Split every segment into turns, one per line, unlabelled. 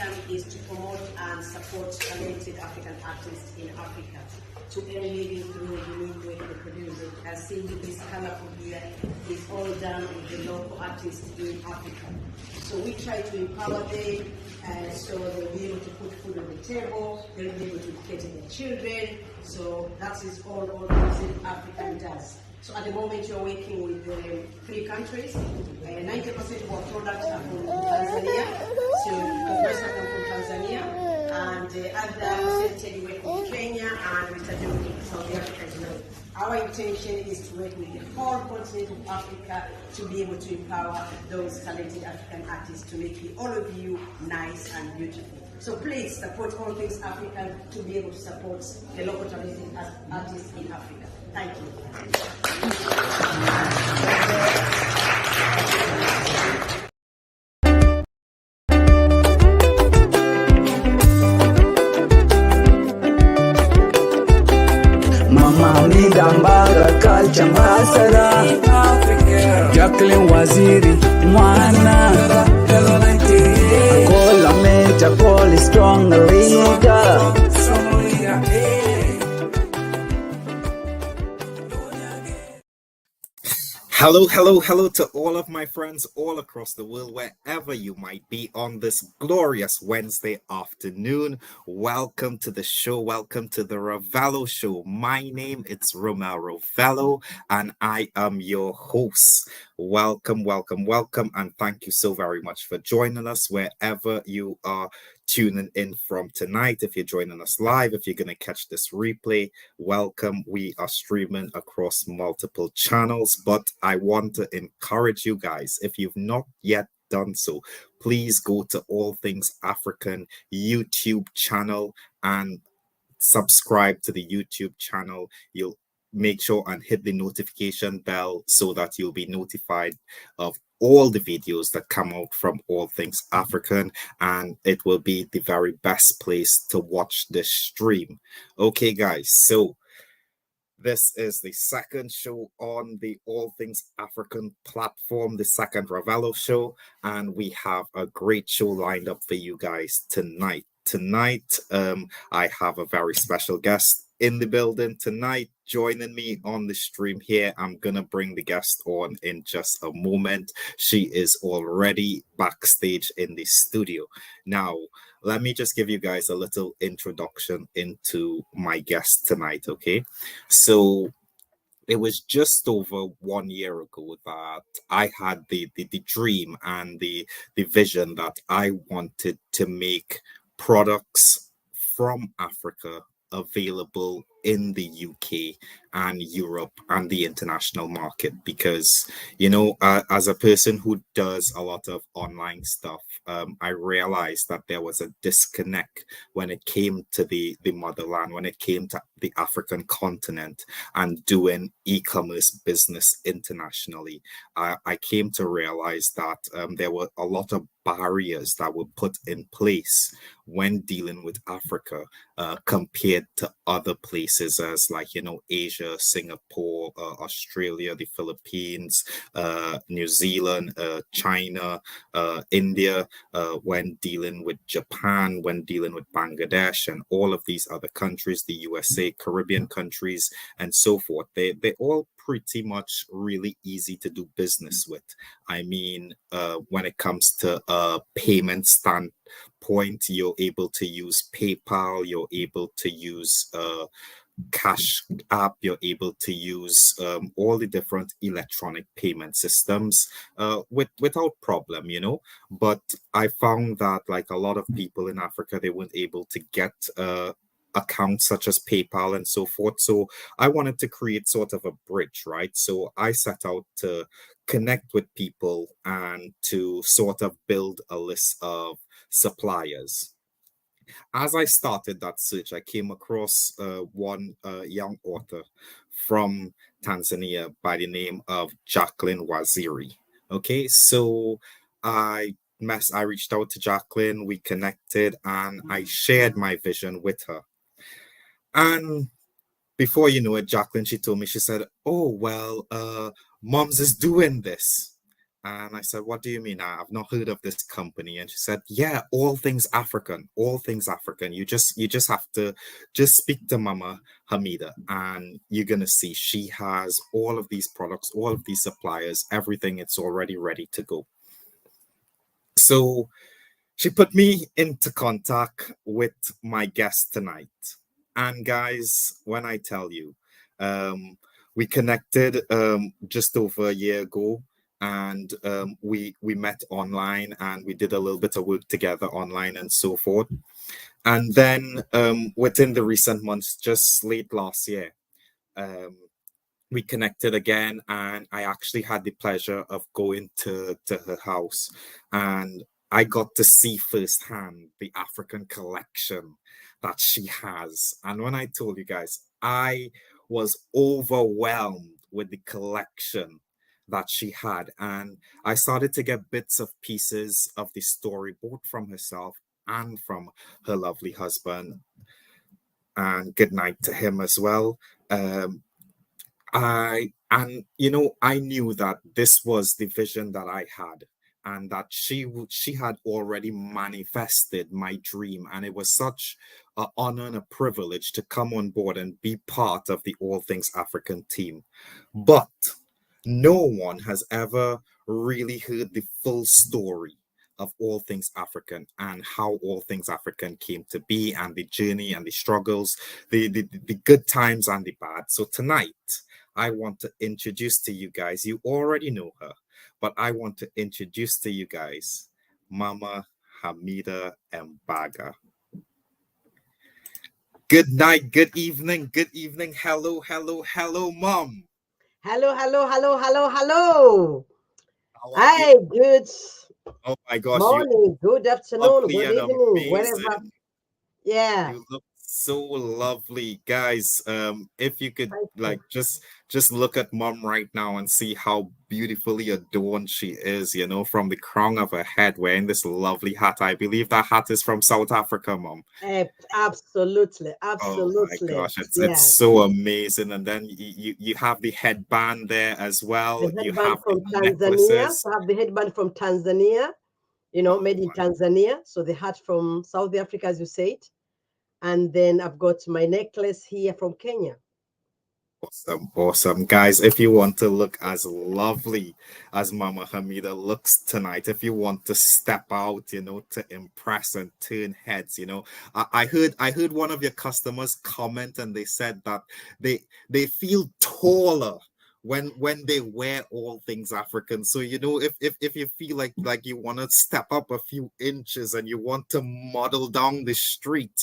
African is to promote and support talented African artists in Africa to earn living through the unique way they produce it. As seen with this colorful here is all done with the local artists in Africa. So we try to empower them so they'll be able to put food on the table, they'll be able to educate their children. So that is all Visit African does. So at the moment you're working with 3 countries. 90% of our products are from Tanzania. So the rest are from Tanzania. And the other percentage work with Kenya and we started with South Africa as well. Our intention is to work with the whole continent of Africa to be able to empower those talented African artists to make all of you nice and beautiful. So please support all things African to be able to support the local talented artists in Africa. Thank you.
Mama Hamida Mbara Culture Ambassador Jacqueline Waziri Mwana Kola Major Paul Strong Leader.
Hello to all of my friends all across the world, wherever you might be on this glorious Wednesday afternoon. Welcome to the show. Welcome to the Ravello Show. My name is Ravello, and I am your host. Welcome, and thank you so very much for joining us wherever you are tuning in from tonight. If you're joining us live, if you're going to catch this replay, welcome. We are streaming across multiple channels, but I want to encourage you guys, if you've not yet done so, please go to All Things African YouTube channel and subscribe to the YouTube channel. You'll make sure and hit the notification bell so that you'll be notified of all the videos that come out from All Things African, and it will be the very best place to watch this stream. Okay guys, so this is the second show on the All Things African platform, the second Ravello Show, and we have a great show lined up for you guys tonight. I have a very special guest in the building tonight joining me on the stream here. I'm gonna bring the guest on in just a moment. She is already backstage in the studio. Now let me just give you guys a little introduction into my guest tonight. Okay, so it was just over 1 year ago that I had the dream and the vision that I wanted to make products from Africa available in the UK and Europe and the international market, because as a person who does a lot of online stuff, I realized that there was a disconnect when it came to the motherland, when it came to the African continent and doing e-commerce business internationally. I came to realize that there were a lot of barriers that were put in place when dealing with Africa compared to other places as Asia, Singapore, Australia, the Philippines, New Zealand, China, India, when dealing with Japan, when dealing with Bangladesh and all of these other countries, the USA, Caribbean countries, and so forth. They're all pretty much really easy to do business with. I mean, when it comes to a payment standpoint, you're able to use PayPal, you're able to use Cash App, you're able to use all the different electronic payment systems without problem, But I found that like a lot of people in Africa, they weren't able to get accounts such as PayPal and so forth. So I wanted to create sort of a bridge, right? So I set out to connect with people and to sort of build a list of suppliers. As I started that search, I came across one young author from Tanzania by the name of Jacqueline Waziri. Okay, so I reached out to Jacqueline, we connected, and I shared my vision with her. And before you know it, Jacqueline, she told me, she said, "Oh, well, Moms is doing this." And I said, what do you mean? I've not heard of this company. And she said, yeah, all things African, all things African. You just have to just speak to Mama Hamida and you're gonna see she has all of these products, all of these suppliers, everything, it's already ready to go. So she put me into contact with my guest tonight. And guys, when I tell you, we connected just over a year ago, and we met online and we did a little bit of work together online and so forth. And then within the recent months, just late last year, um, we connected again, and I actually had the pleasure of going to her house, and I got to see firsthand the African collection that she has. And when I told you guys, I was overwhelmed with the collection that she had, and I started to get bits of pieces of the story both from herself and from her lovely husband. And good night to him as well. I knew that this was the vision that I had, and that she had already manifested my dream, and it was such an honor and a privilege to come on board and be part of the All Things African team. But no one has ever really heard the full story of All Things African and how All Things African came to be, and the journey and the struggles, the good times and the bad. So tonight, I want to introduce to you guys, you already know her, but I want to introduce to you guys Mama Hamida Mbaga. Good night, good evening. Hello, hello, hello, Mom.
Hello, hello, hello, hello, hello.
How are you?
Hi, good
Oh my gosh, you
morning, good afternoon,
lovely
good
and
evening, wherever.
amazing.
Yeah,
You look so lovely, guys. If you could
thank you.
like just look at Mom right now and see how beautifully adorned she is, from the crown of her head wearing this lovely hat. I believe that hat is from South Africa, Mom.
Absolutely,
Oh my
absolutely.
gosh, it's
Yeah,
so amazing. And then you have the headband there as
the
well. You
headband
have the
from Tanzania.
necklaces.
So I have the headband from Tanzania,
Oh
made in
my.
Tanzania. So the hat from South Africa, as you said. And then I've got my necklace here from Kenya.
Awesome, awesome. Guys, if you want to look as lovely as Mama Hamida looks tonight, if you want to step out, to impress and turn heads, I heard one of your customers comment and they said that they feel taller when they wear all things African. So, if you feel like you want to step up a few inches and you want to model down the street,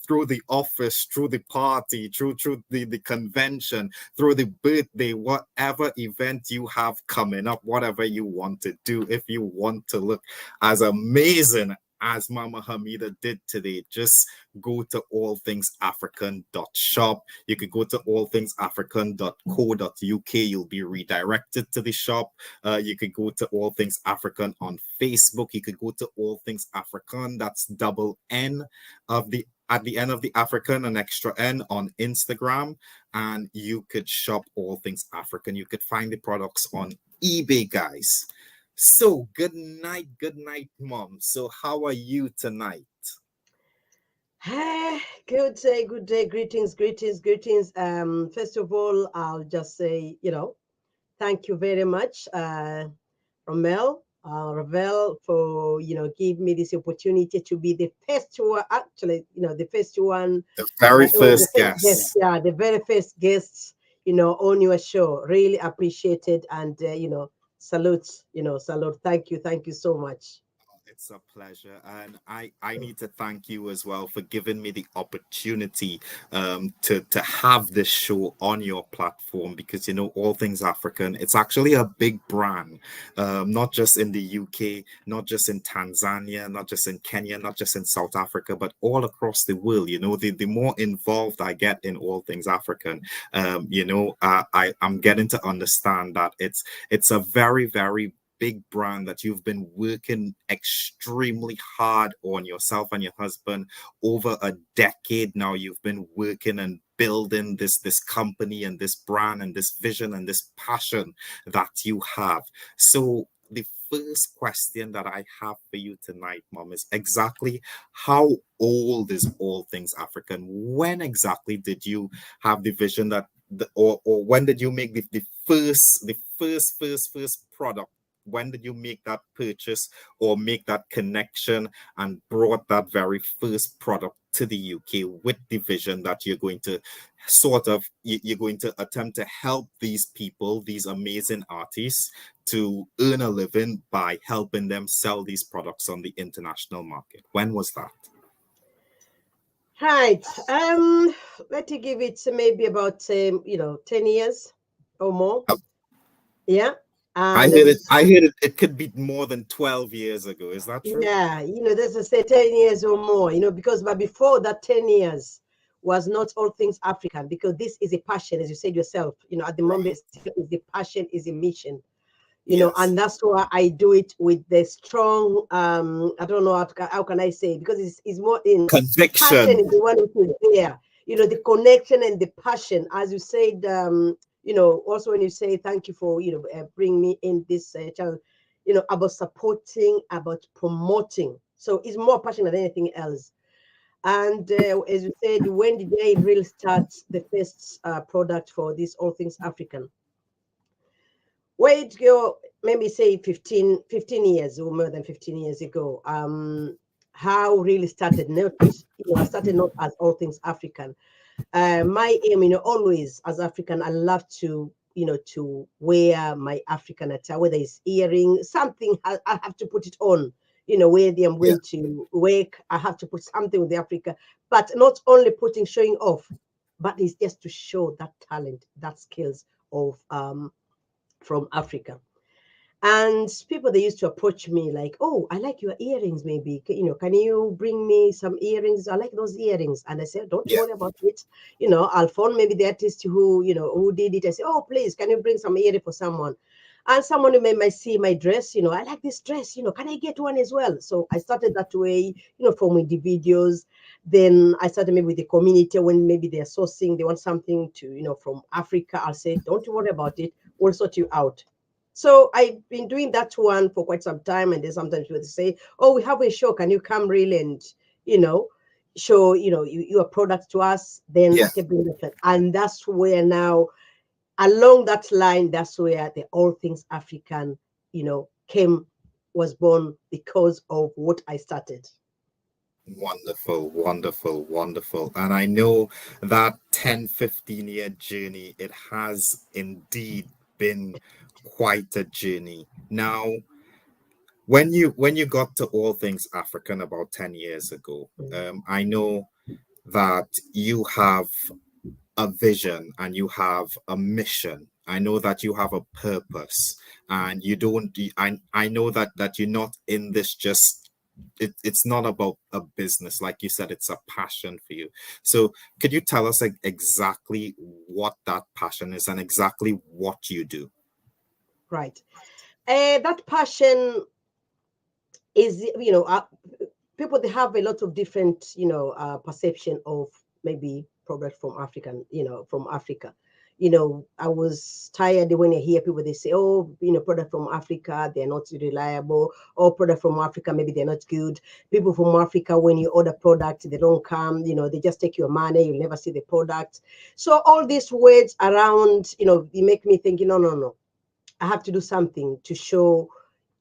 through the office, through the party, through the convention, through the birthday, whatever event you have coming up, whatever you want to do, if you want to look as amazing as Mama Hamida did today, just go to allthingsafrican.shop. You could go to allthingsafrican.co.uk. You'll be redirected to the shop. You could go to All Things African on Facebook. You could go to All Things African. That's double N of the at the end of the African, an extra N on Instagram, and you could shop All Things African. You could find the products on eBay, guys. So, good night, Mom. So, how are you tonight?
Hey, good day, greetings, greetings, greetings. First of all, I'll just say, thank you very much, Ravel, for give me this opportunity to be the first one. Actually, the first one,
The very
the
first
first guest,
guest.
yeah, the very first guest, on your show. Really appreciated, and salute, salute. Thank you so much.
It's a pleasure. And I need to thank you as well for giving me the opportunity to have this show on your platform, because, All Things African, it's actually a big brand, not just in the UK, not just in Tanzania, not just in Kenya, not just in South Africa, but all across the world. The more involved I get in All Things African, I'm getting to understand that it's a very, very big brand that you've been working extremely hard on, yourself and your husband, over a decade now. You've been working and building this company and this brand and this vision and this passion that you have. So the first question that I have for you tonight, Mom, is exactly how old is All Things African? When exactly did you have the vision that, or when did you make the first product? When did you make that purchase or make that connection and brought that very first product to the UK with the vision that you're going to you're going to attempt to help these people, these amazing artists, to earn a living by helping them sell these products on the international market? When was that?
Right. Let me give it maybe about 10 years or more.
Oh,
Yeah.
I
And
heard it. I heard it. It could be more than 12 years ago. Is that true?
yeah, there's a say 10 years or more, because but before that 10 years was not All Things African, because this is a passion, as you said yourself, at the
Right.
moment, still is the passion, is a mission,
Yes.
and that's why I do it with the strong, I don't know how can I say it, because it's more in passion
Conviction.
is the one who is there, the connection and the passion, as you said, also when you say thank you for, bring me in this channel, about supporting, about promoting. So it's more passion than anything else. And as you said, when did they really start the first product for this All Things African? Wait, go maybe say 15 years or more than 15 years ago. How really started? Not, I started not as All Things African. My aim, always as African, I love to, to wear my African attire, whether it's earring, something I have to put it on. Whether I'm
Yeah.
going to work, I have to put something with the Africa, but not only showing off, but it's just to show that talent, that skills of from Africa. And people, they used to approach me like, oh, I like your earrings, maybe, can you bring me some earrings? I like those earrings. And I said, don't
Yeah.
worry about it. I'll phone maybe the artist who did it. I say, oh, please, can you bring some earring for someone? And someone who might see my dress, I like this dress, can I get one as well? So I started that way, from individuals. Then I started maybe with the community when maybe they're sourcing, they want something to, from Africa. I'll say, don't worry about it. We'll sort you out. So I've been doing that one for quite some time, and then sometimes people say, "Oh, we have a show. Can you come really and you know show your product to us?" Then
Yeah.
I kept doing that, and that's where now along that line, that's where the All Things African, was born because of what I started.
Wonderful, wonderful, wonderful. And I know that 10, 15 year journey, it has indeed been quite a journey. Now, when you got to All Things African about 10 years ago,
Mm.
I know that you have a vision and you have a mission. I know that you have a purpose, and you don't. I know that you're not in this just. It's not about a business, like you said. It's a passion for you. So, could you tell us exactly what that passion is and exactly what you do?
Right. That passion is, people, they have a lot of different perception of maybe product from African, from Africa. I was tired when I hear people, they say, oh, product from Africa, they're not reliable, or product from Africa, maybe they're not good. People from Africa, when you order product, they don't come, they just take your money, you'll never see the product. So all these words around, they make me think, no, no, no, I have to do something to show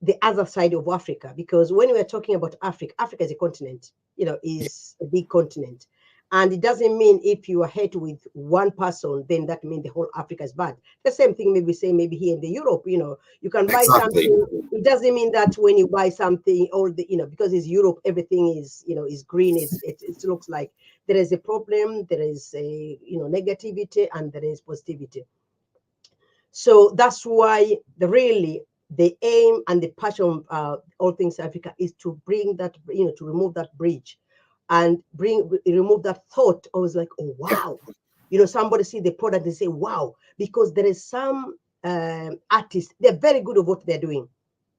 the other side of Africa, because when we're talking about Africa, Africa is a continent, is a big continent. And it doesn't mean if you are hit with one person, then that means the whole Africa is bad. The same thing maybe say maybe here in the Europe, you can buy
Exactly.
something. It doesn't mean that when you buy something, all the, because it's Europe, everything is, is green. It looks like there is a problem, there is a, negativity, and there is positivity. So that's why the aim and the passion of All Things Africa is to bring that, to remove that bridge and remove that thought. I was like, oh,
Yeah.
wow. Somebody see the product and say, wow, because there is some artists, they're very good at what they're doing.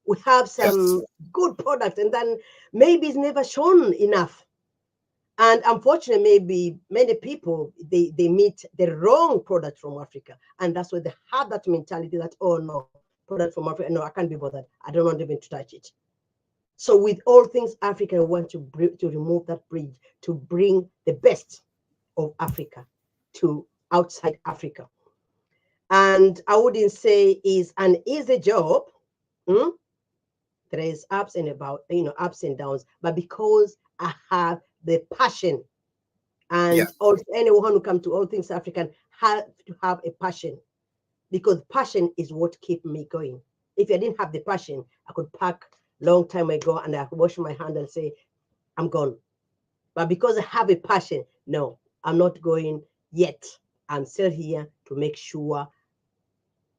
We have
Yes.
some good product, and then maybe it's never shown enough. And unfortunately, maybe many people, they meet the wrong product from Africa. And that's why they have that mentality that, oh no, product from Africa. No, I can't be bothered. I don't want even to touch it. So with all things African, we want to remove that bridge, to bring the best of Africa to outside Africa. And I wouldn't say is an easy job. There is ups and ups and downs, but because I have the passion, and also anyone who comes to all things African have to have a passion, because passion is what keeps me going. If I didn't have the passion, I could pack long time ago and I could wash my hand and say, I'm gone. But because I have a passion, no, I'm not going yet. I'm still here to make sure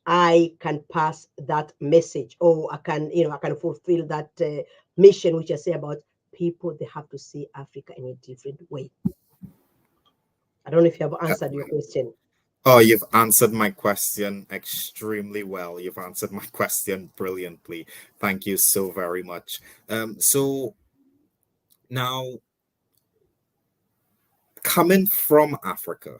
I can pass that message, or I can fulfill that mission, which I say about people. They have to see Africa in a different way. I don't know if you have answered your question.
Oh, you've answered my question extremely well. You've answered my question brilliantly. Thank you so very much. So now, coming from Africa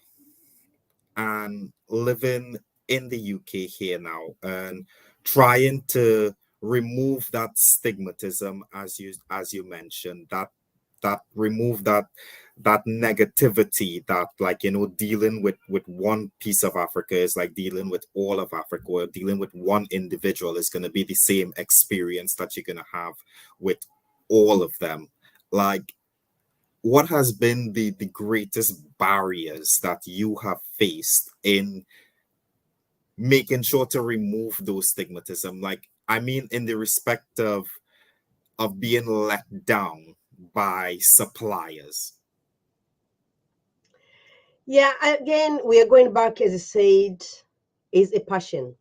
and living in the UK here now, and trying to remove that stigmatism, as you mentioned, that remove that negativity, that, like, dealing with one piece of Africa is like dealing with all of Africa, or dealing with one individual is going to be the same experience that you're going to have with all of them. Like, what has been the greatest barriers that you have faced in making sure to remove those stigmatism? Like, I mean, in the respect of being let down by suppliers.
Yeah, again, we are going back, as I said, is a passion.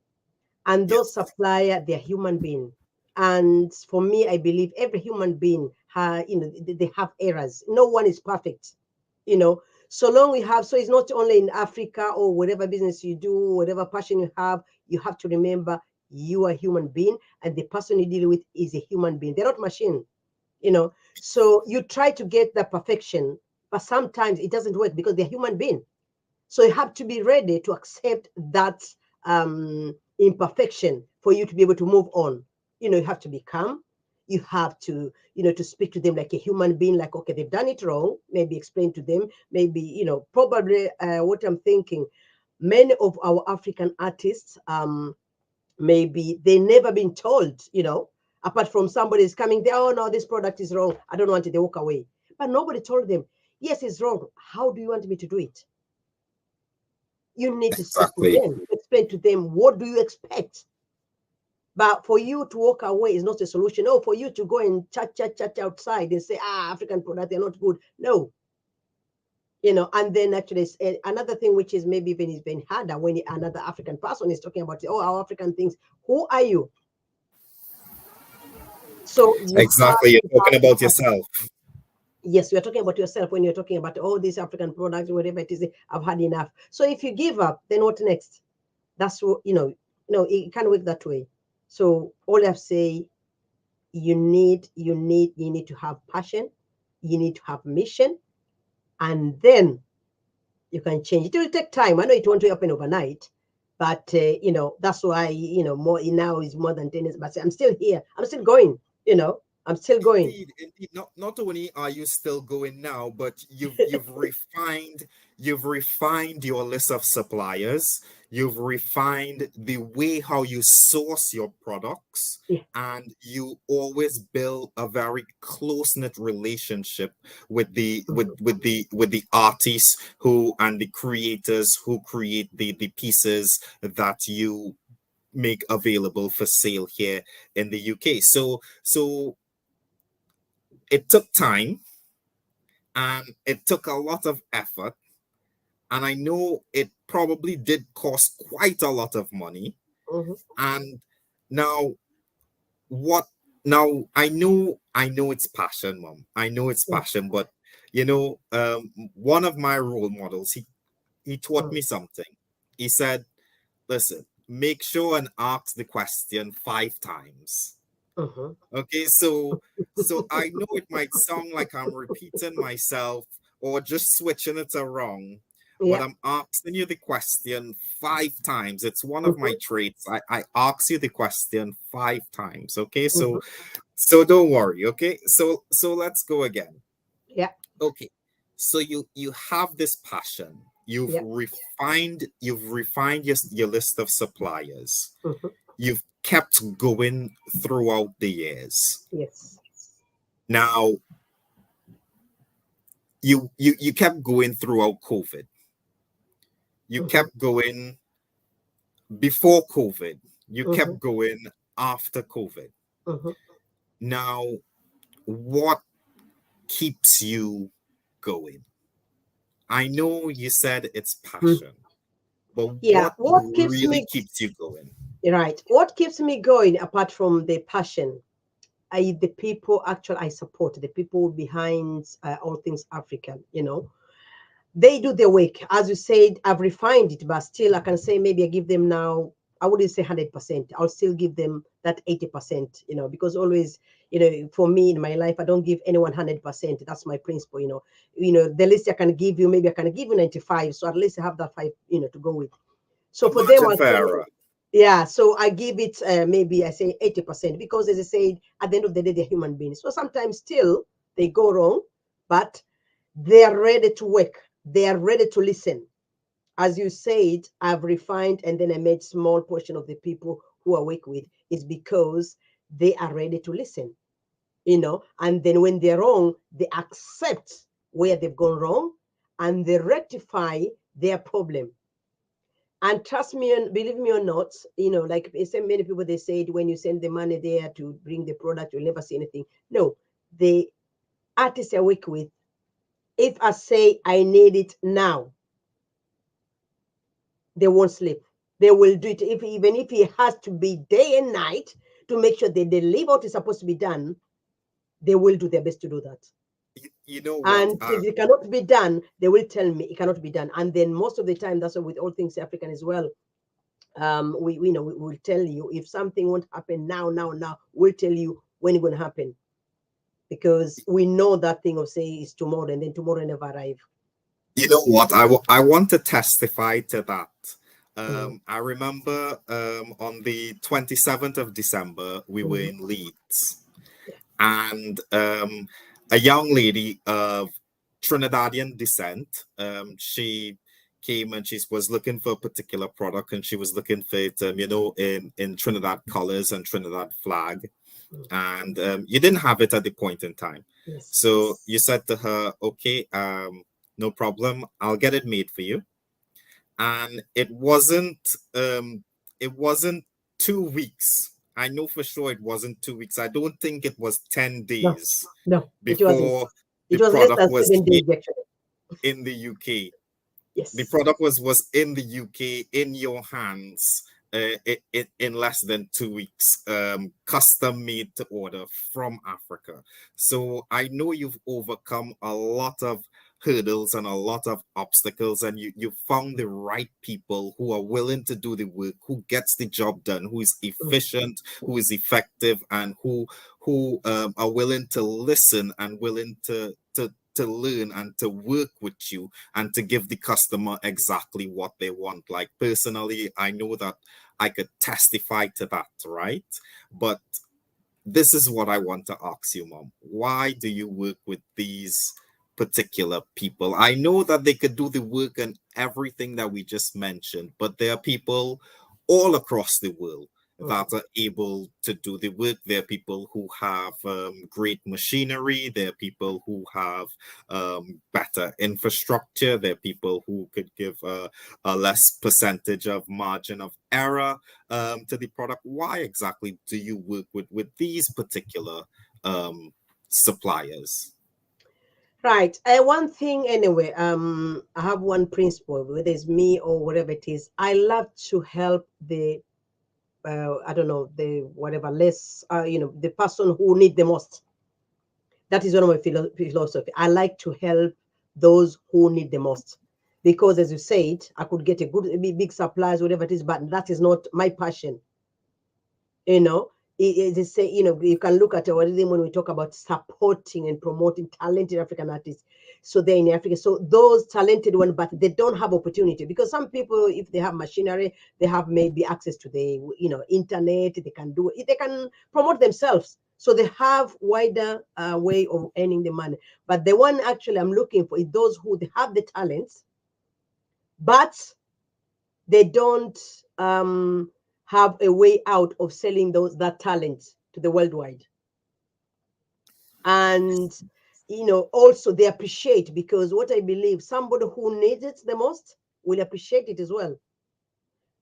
And those supplier, they're human being. And for me, I believe every human being, they have errors. No one is perfect, So long we have, so it's not only in Africa or whatever business you do, whatever passion you have to remember you are a human being, and the person you deal with is a human being. They're not machine, So you try to get the perfection, but sometimes it doesn't work because they're human being. So you have to be ready to accept that imperfection for you to be able to move on. You have to be calm. You have to, to speak to them like a human being, like, okay, they've done it wrong. Maybe explain to them, maybe, probably what I'm thinking, many of our African artists, maybe they never been told, apart from somebody's coming there, oh no, this product is wrong, I don't want it, they walk away. But nobody told them, yes, it's wrong. How do you want me to do it? You need to speak to them, explain to them, what do you expect? But for you to walk away is not a solution. No, for you to go and chat outside and say, African product, they're not good. No. And then actually another thing, which is maybe even is been harder when another African person is talking about, our African things. Who are you? So
Exactly, you're talking about yourself.
Yes, you're talking about yourself when you're talking about all these African products, whatever it is. I've had enough. So if you give up, then what next? That's what it can't work that way. So all I've say, you need to have passion, you need to have mission, and then you can change. It will take time. I know it won't happen overnight, but that's why more now is more than 10 years. But I'm still here. I'm still going. I'm still going.
Indeed. Not only are you still going now, but you've refined your list of suppliers. You've refined the way how you source your products, and you always build a very close-knit relationship with the artists who and the creators who create the pieces that you make available for sale here in the UK. So it took time and it took a lot of effort, and I know it probably did cost quite a lot of money. And now I know it's passion, Mom. I know it's passion, but one of my role models, he taught me something. He said, listen, make sure and ask the question 5 times. Okay, so I know it might sound like I'm repeating myself or just switching it around, but
Yeah.
I'm asking you the question 5 times. It's one of my
Mhm,
traits. I ask you the question 5 times. Okay,
mhm.
so don't worry. Okay, so let's go again.
Yeah.
Okay, so you have this passion.
Yeah.
You've refined your list of suppliers.
Mhm.
You've kept going throughout the years.
Yes.
Now you kept going throughout COVID. You
Mhm,
kept going before COVID. You
mhm,
kept going after COVID.
mhm.
Now, what keeps you going? I know you said it's
Mm.
passion, but
Yeah.
what
What keeps
really
me
keeps you going?
right? What keeps me going apart from the passion? The people actually I support, the people behind all things African. They do their work. As you said, I've refined it, but still I can say maybe I give them now, I wouldn't say 100%. I'll still give them that 80%, because always, for me in my life, I don't give anyone 100%. That's my principle, the least I can give you, maybe I can give you 95. So at least I have that five, to go with. So
A
for them,
margin
I'll
for
say,
error.
yeah, so I give it maybe I say 80% because, as I said, at the end of the day, they're human beings. So sometimes still they go wrong, but they are ready to work. They are ready to listen. As you said, I've refined and then I made small portion of the people who I work with. It's because they are ready to listen, and then when they're wrong, they accept where they've gone wrong and they rectify their problem. And trust me, and believe me or not, like so many people, they said when you send the money there to bring the product, you'll never see anything. No, the artists I work with, if I say I need it now, they won't sleep. They will do it even if it has to be day and night to make sure they deliver what is supposed to be done. They will do their best to do that.
You know what?
And if it cannot be done, they will tell me it cannot be done. And then most of the time, that's why with all things African as well. We know we will tell you if something won't happen now, we'll tell you when it's going to happen because we know that thing of say is tomorrow and then tomorrow never arrive.
You know what? I want to testify to that.
Mm,
I remember on the 27th of December, we were
mm,
in Leeds,
yeah.
and a young lady of Trinidadian descent, she came and she was looking for a particular product, and she was looking for it, in Trinidad colors and Trinidad flag,
Mm,
and you didn't have it at the point in time.
yes.
So you said to her, okay, no problem, I'll get it made for you. And um it wasn't 2 weeks. I know for sure it wasn't 2 weeks. I don't think it was 10
No,
days
no, it wasn't.
before the
It was less
product
than
was
7 days
here
actually.
in the UK. The
Yes.
product was in the UK in your hands, in less than 2 weeks, custom made to order from Africa. So I know you've overcome a lot of hurdles and a lot of obstacles, and you found the right people who are willing to do the work, who gets the job done, who is
Mm,
efficient, who is effective, and who are willing to listen and willing to learn and to work with you and to give the customer exactly what they want. Like personally, I know that I could testify to that, right? But this is what I want to ask you, Mom. Why do you work with these particular people? I know that they could do the work and everything that we just mentioned, but there are people all across the world
mhm.
that are able to do the work. There are people who have great machinery. There are people who have better infrastructure. There are people who could give a less percentage of margin of error to the product. Why exactly do you work with these particular suppliers?
Right. One thing anyway, I have one principle, whether it's me or whatever it is. I love to help the I don't know, the whatever less the person who need the most. That is one of my philosophy. I like to help those who need the most. Because as you said, I could get a good big supplies, whatever it is, but that is not my passion. You know, it is say, you can look at our rhythm when we talk about supporting and promoting talented African artists. So they're in Africa. So those talented ones, but they don't have opportunity, because some people, if they have machinery, they have maybe access to the internet. They can promote themselves. So they have wider way of earning the money. But the one actually I'm looking for is those who they have the talents, but they don't have a way out of selling that talent to the worldwide. And also they appreciate, because what I believe, somebody who needs it the most will appreciate it as well.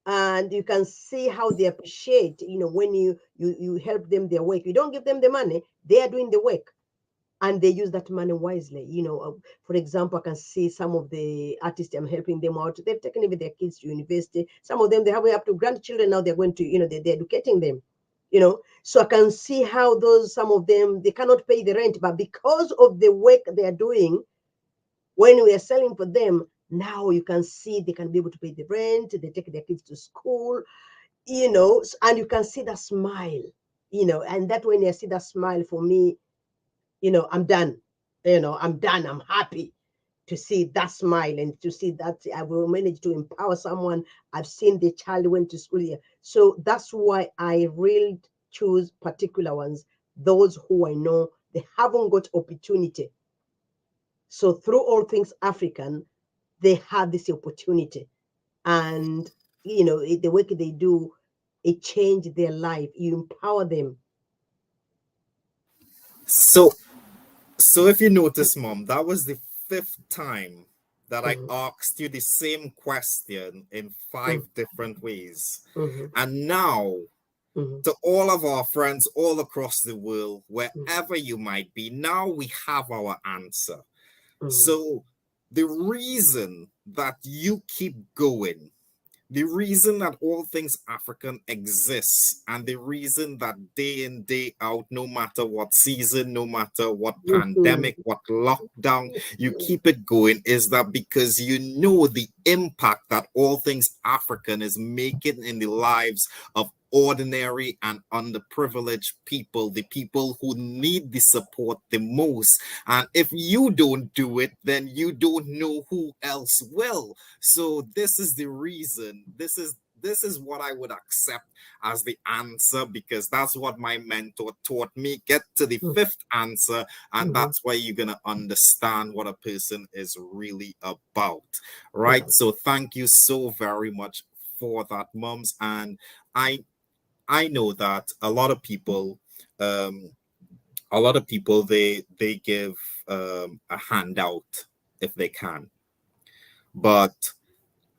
And you can see how they appreciate, when you help them their work. You don't give them the money, they are doing the work, and they use that money wisely. For example, I can see some of the artists I'm helping them out. They've taken even their kids to university. Some of them, they have up to grandchildren now. They're going to, they're educating them. So I can see how some of them, they cannot pay the rent, but because of the work they are doing, when we are selling for them, now you can see they can be able to pay the rent. They take their kids to school, and you can see that smile, and that when I see that smile, for me, I'm done. I'm done. I'm happy to see that smile and to see that I will manage to empower someone. I've seen the child went to school here. So that's why I really choose particular ones, those who I know they haven't got opportunity. So through All Things African, they have this opportunity. And, the work they do, it changed their life. You empower them.
So if you notice, Mom, that was the fifth time that I
Mhm,
asked you the same question in five
mhm,
different ways.
mhm,
And now,
mhm,
to all of our friends all across the world,
mhm,
wherever you might be, now we have our answer.
mhm,
So, the reason that you keep going, the reason that All Things African exists, and the reason that day in, day out, no matter what season, no matter what
mhm,
pandemic, what lockdown, you keep it going, is that because you know the impact that All Things African is making in the lives of ordinary and underprivileged people, the people who need the support the most. And if you don't do it, then you don't know who else will. So this is the reason. This is what I would accept as the answer, because that's what my mentor taught me. Get to the
mhm,
fifth answer, and
mhm.
that's where you're gonna understand what a person is really about. Right.
Right.
So thank you so very much for that, mums. And I I know that um a lot of people they give a handout if they can. But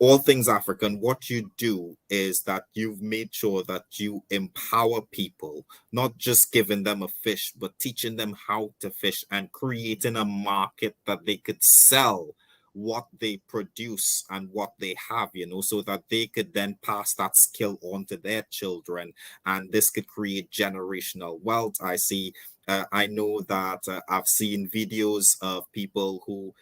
All Things African, what you do is that you've made sure that you empower people, not just giving them a fish, but teaching them how to fish and creating a market that they could sell what they produce and what they have, so that they could then pass that skill on to their children. And this could create generational wealth. I know that I've seen videos of people who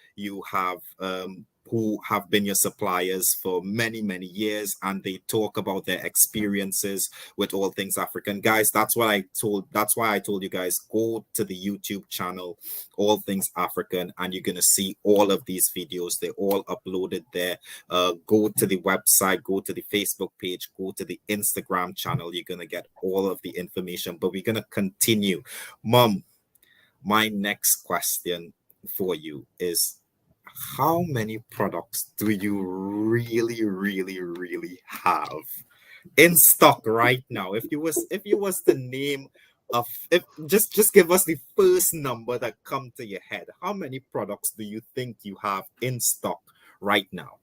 have been your suppliers for many, many years, and they talk about their experiences with All Things African. Guys, that's why I told you guys, go to the YouTube channel, All Things African, and you're gonna see all of these videos. They're all uploaded there. Go to the website, go to the Facebook page, go to the Instagram channel. You're gonna get all of the information. But we're gonna continue. Mom, my next question for you is, how many products do you really, really, really have in stock right now? If you was to name of if just give us the first number that come to your head. How many products do you think you have in stock right now?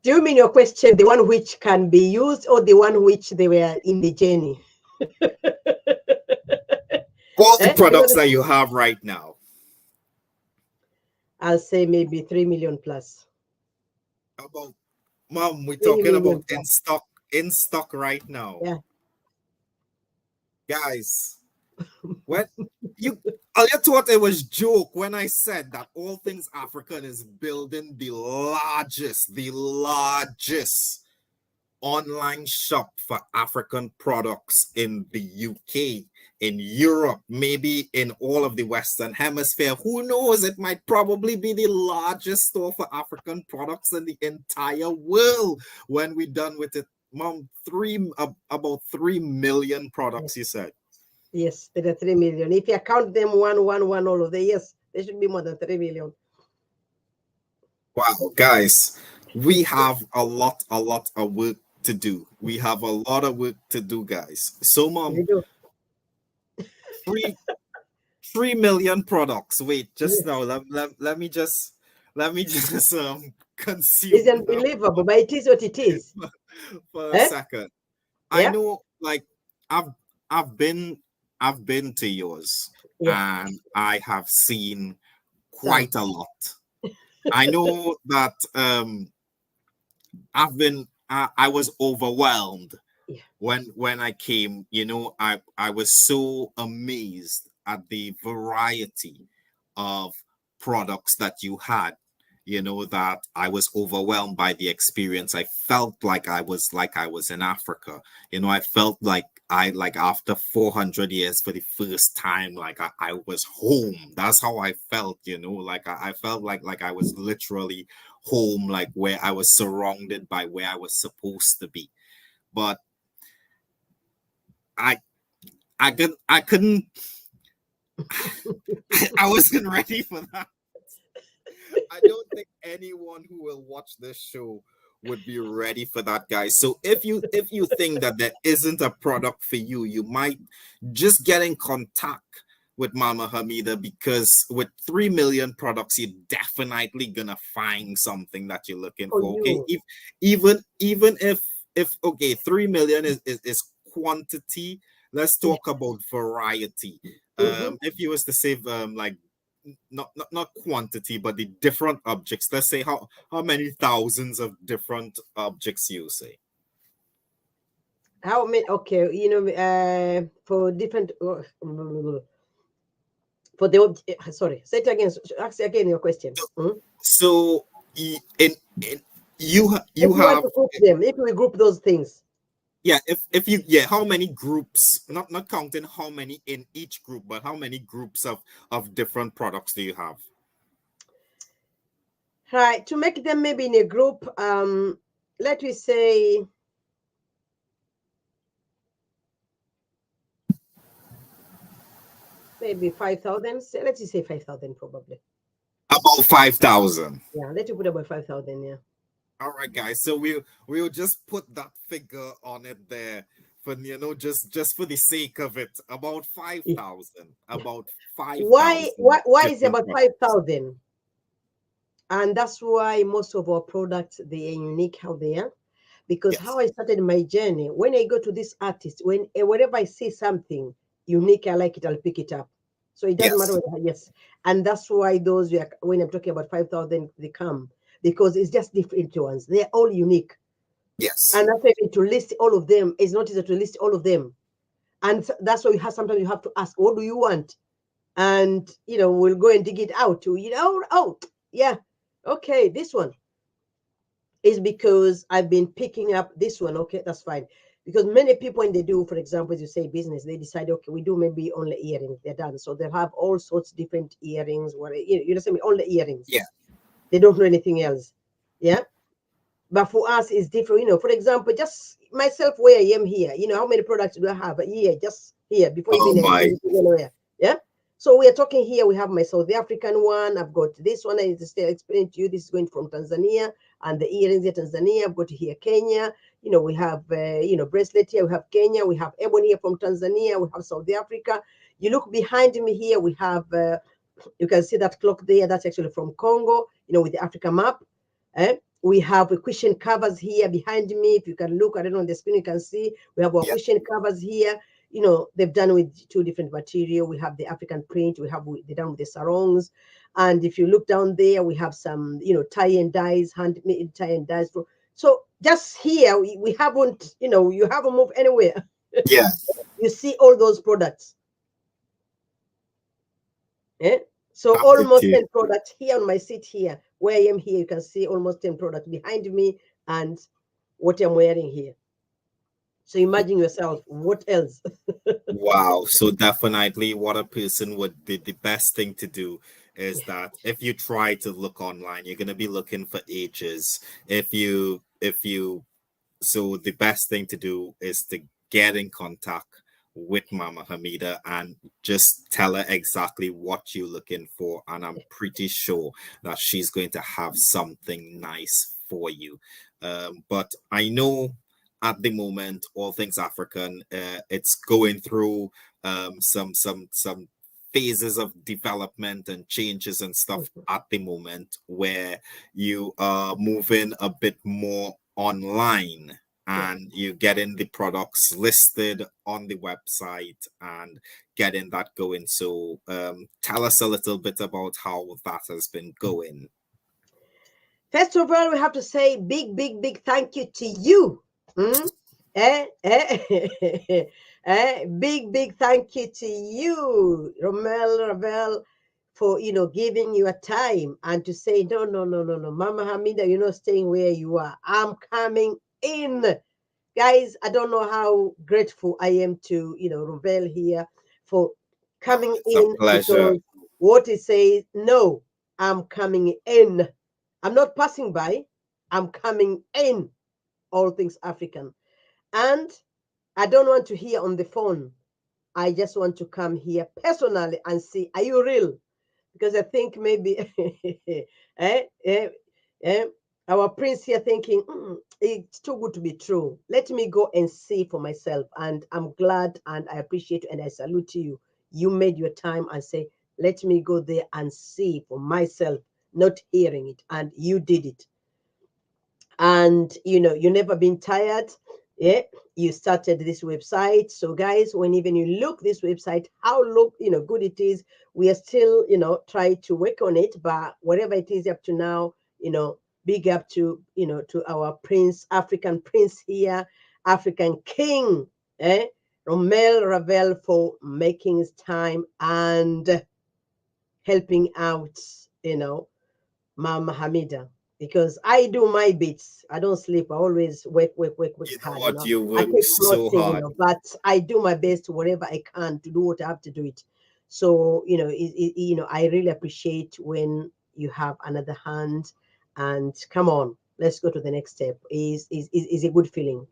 Do you mean your question, the one which can be used or the one which they were in the journey?
All the
Do you
products that
understand?
you have right now.
I'll say maybe 3 million plus.
About Mom, we're
3
talking about
million plus.
in stock right now.
Yeah.
Guys, When you I thought it was joke when I said that All Things African is building the largest online shop for African products in the UK, in Europe, maybe in all of the Western Hemisphere. Who knows? It might probably be the largest store for African products in the entire world when we're done with it. Mom, about 3 million products, you said.
Yes, there are 3 million. If you count them one, all of the yes, there should be more than 3 million.
Wow, guys, we have a lot of work to do. We have a lot of work to do, guys. So,
We
Mom,
do.
3 million products. Wait, just
Yes.
now. Let me just
It's
consume that
unbelievable, but it is what it is.
for a
Eh?
second. I
Yeah.
know, like, I've I've been I've been to yours,
Yeah.
and I have seen
Some.
quite a lot. I know that I was overwhelmed
Yeah.
when I came. I was so amazed at the variety of products that you had, that I was overwhelmed by the experience. I felt like I was in Africa. I felt like after 400 years for the first time, like I was home. That's how I felt. Like I felt like I was literally home, like where I was surrounded by where I was supposed to be. But I I couldn't I wasn't ready for that. I don't think anyone who will watch this show would be ready for that, guys. So if you think that there isn't a product for you, you might just get in contact with Mama Hamida, because with 3 million products, you're definitely gonna find something that you're looking
For
for. Okay.
you.
Even if okay, 3 million is quantity. Let's
Yeah.
talk about variety.
Mm-hmm.
If you was to say like not quantity, but the different objects. Let's say how many thousands of different objects you say.
How many? Okay, for different for the sorry, say it again. Ask again your question. Mhm.
So in
If
you
you want
have,
to group them, if we group those things,
yeah, if you, yeah, how many groups, not counting how many in each group, but how many groups of different products do you have?
right? To make them maybe in a group, let me say maybe 5,000. Let's just say 5,000 probably.
About 5,000.
Yeah, let you put about 5,000. Yeah.
All right, guys. So we'll just put that figure on it there for, just for the sake of it. About five
Yeah.
thousand. About five
Why?
thousand
Why is it
different
about
products.
5,000? And that's why most of our products they are unique how they are. Because
Yes.
how I started my journey, when I go to this artist, whenever I see something unique, I like it, I'll pick it up. So it doesn't matter
Yes.
whether, yes. And that's why those when I'm talking about 5,000, they come because it's just different ones. They're all unique.
Yes.
And that's why to list all of them is not easy to list all of them. And that's why sometimes you have to ask, what do you want? And we'll go and dig it out to, oh yeah, okay, this one is because I've been picking up this one. Okay, that's fine. Because many people, when they do, for example, as you say, business, they decide, okay, we do maybe only earrings. They're done. So they'll have all sorts of different earrings. What you understand me? Only earrings.
Yeah.
They don't do anything else. Yeah. But for us, it's different. For example, just myself, where I am here. How many products do I have here? Just here before
Oh
even
my.
anywhere. Yeah. So we are talking here. We have my South African one. I've got this one. I just explained to you. This is going from Tanzania, and the earrings here, Tanzania. I've got here Kenya. We have bracelet here. We have Kenya. We have ebony here from Tanzania. We have South Africa. You look behind me here. We have. You can see that clock there. That's actually from Congo. With the Africa map. We have a cushion covers here behind me. If you can look, I don't know on the screen, you can see we have our
Yeah.
cushion covers here. They've done with two different material. We have the African print. They're done with the sarongs. And if you look down there, we have some, tie and dyes, handmade tie and dyes. So just here, we haven't, you haven't moved anywhere.
Yeah.
You see all those products. Eh? So
I'm with
almost
you.
10 products here on my seat here. Where I am here, you can see almost 10 products behind me. And what I'm wearing here. So imagine yourself, what else?
Wow. So definitely what a person would the best thing to do is that if you try to look online, you're gonna be looking for ages. If you so the best thing to do is to get in contact with Mama Hamida and just tell her exactly what you're looking for. And I'm pretty sure that she's going to have something nice for you. But I know at the moment, all things African, it's going through some phases of development and changes and stuff at the moment where you are moving a bit more online
Yeah.
and you getting the products listed on the website and getting that going. So tell us a little bit about how that has been going.
First of all, we have to say big, big, big thank you to you. Mm? Big, big thank you to you, Ravel, for giving your time and to say no, no, no, no, no, Mama Hamida, you're not staying where you are. I'm coming in, guys. I don't know how grateful I am to Ravel here for coming
It's a
in
pleasure.
because what he says, no, I'm coming in. I'm not passing by. I'm coming in. All things African. And I don't want to hear on the phone. I just want to come here personally and see, are you real? Because I think maybe eh, eh, eh, our prince here thinking, it's too good to be true. Let me go and see for myself. And I'm glad and I appreciate you and I salute you. You made your time and say, let me go there and see for myself, not hearing it. And you did it. And you never been tired. Yeah, you started this website. So guys, when even you look this website, how look good it is, we are still try to work on it, but whatever it is up to now, big up to to our prince, African prince here, African king, Ravel, for making his time and helping out Mama Hamida, because I do my bits. I don't sleep. I always work
You know
hard.
what? You
I
work
keep
so
plotting,
hard.
but I do my best whatever I can to do what I have to do it. So I really appreciate when you have another hand, and come on, let's go to the next step. Is a good feeling.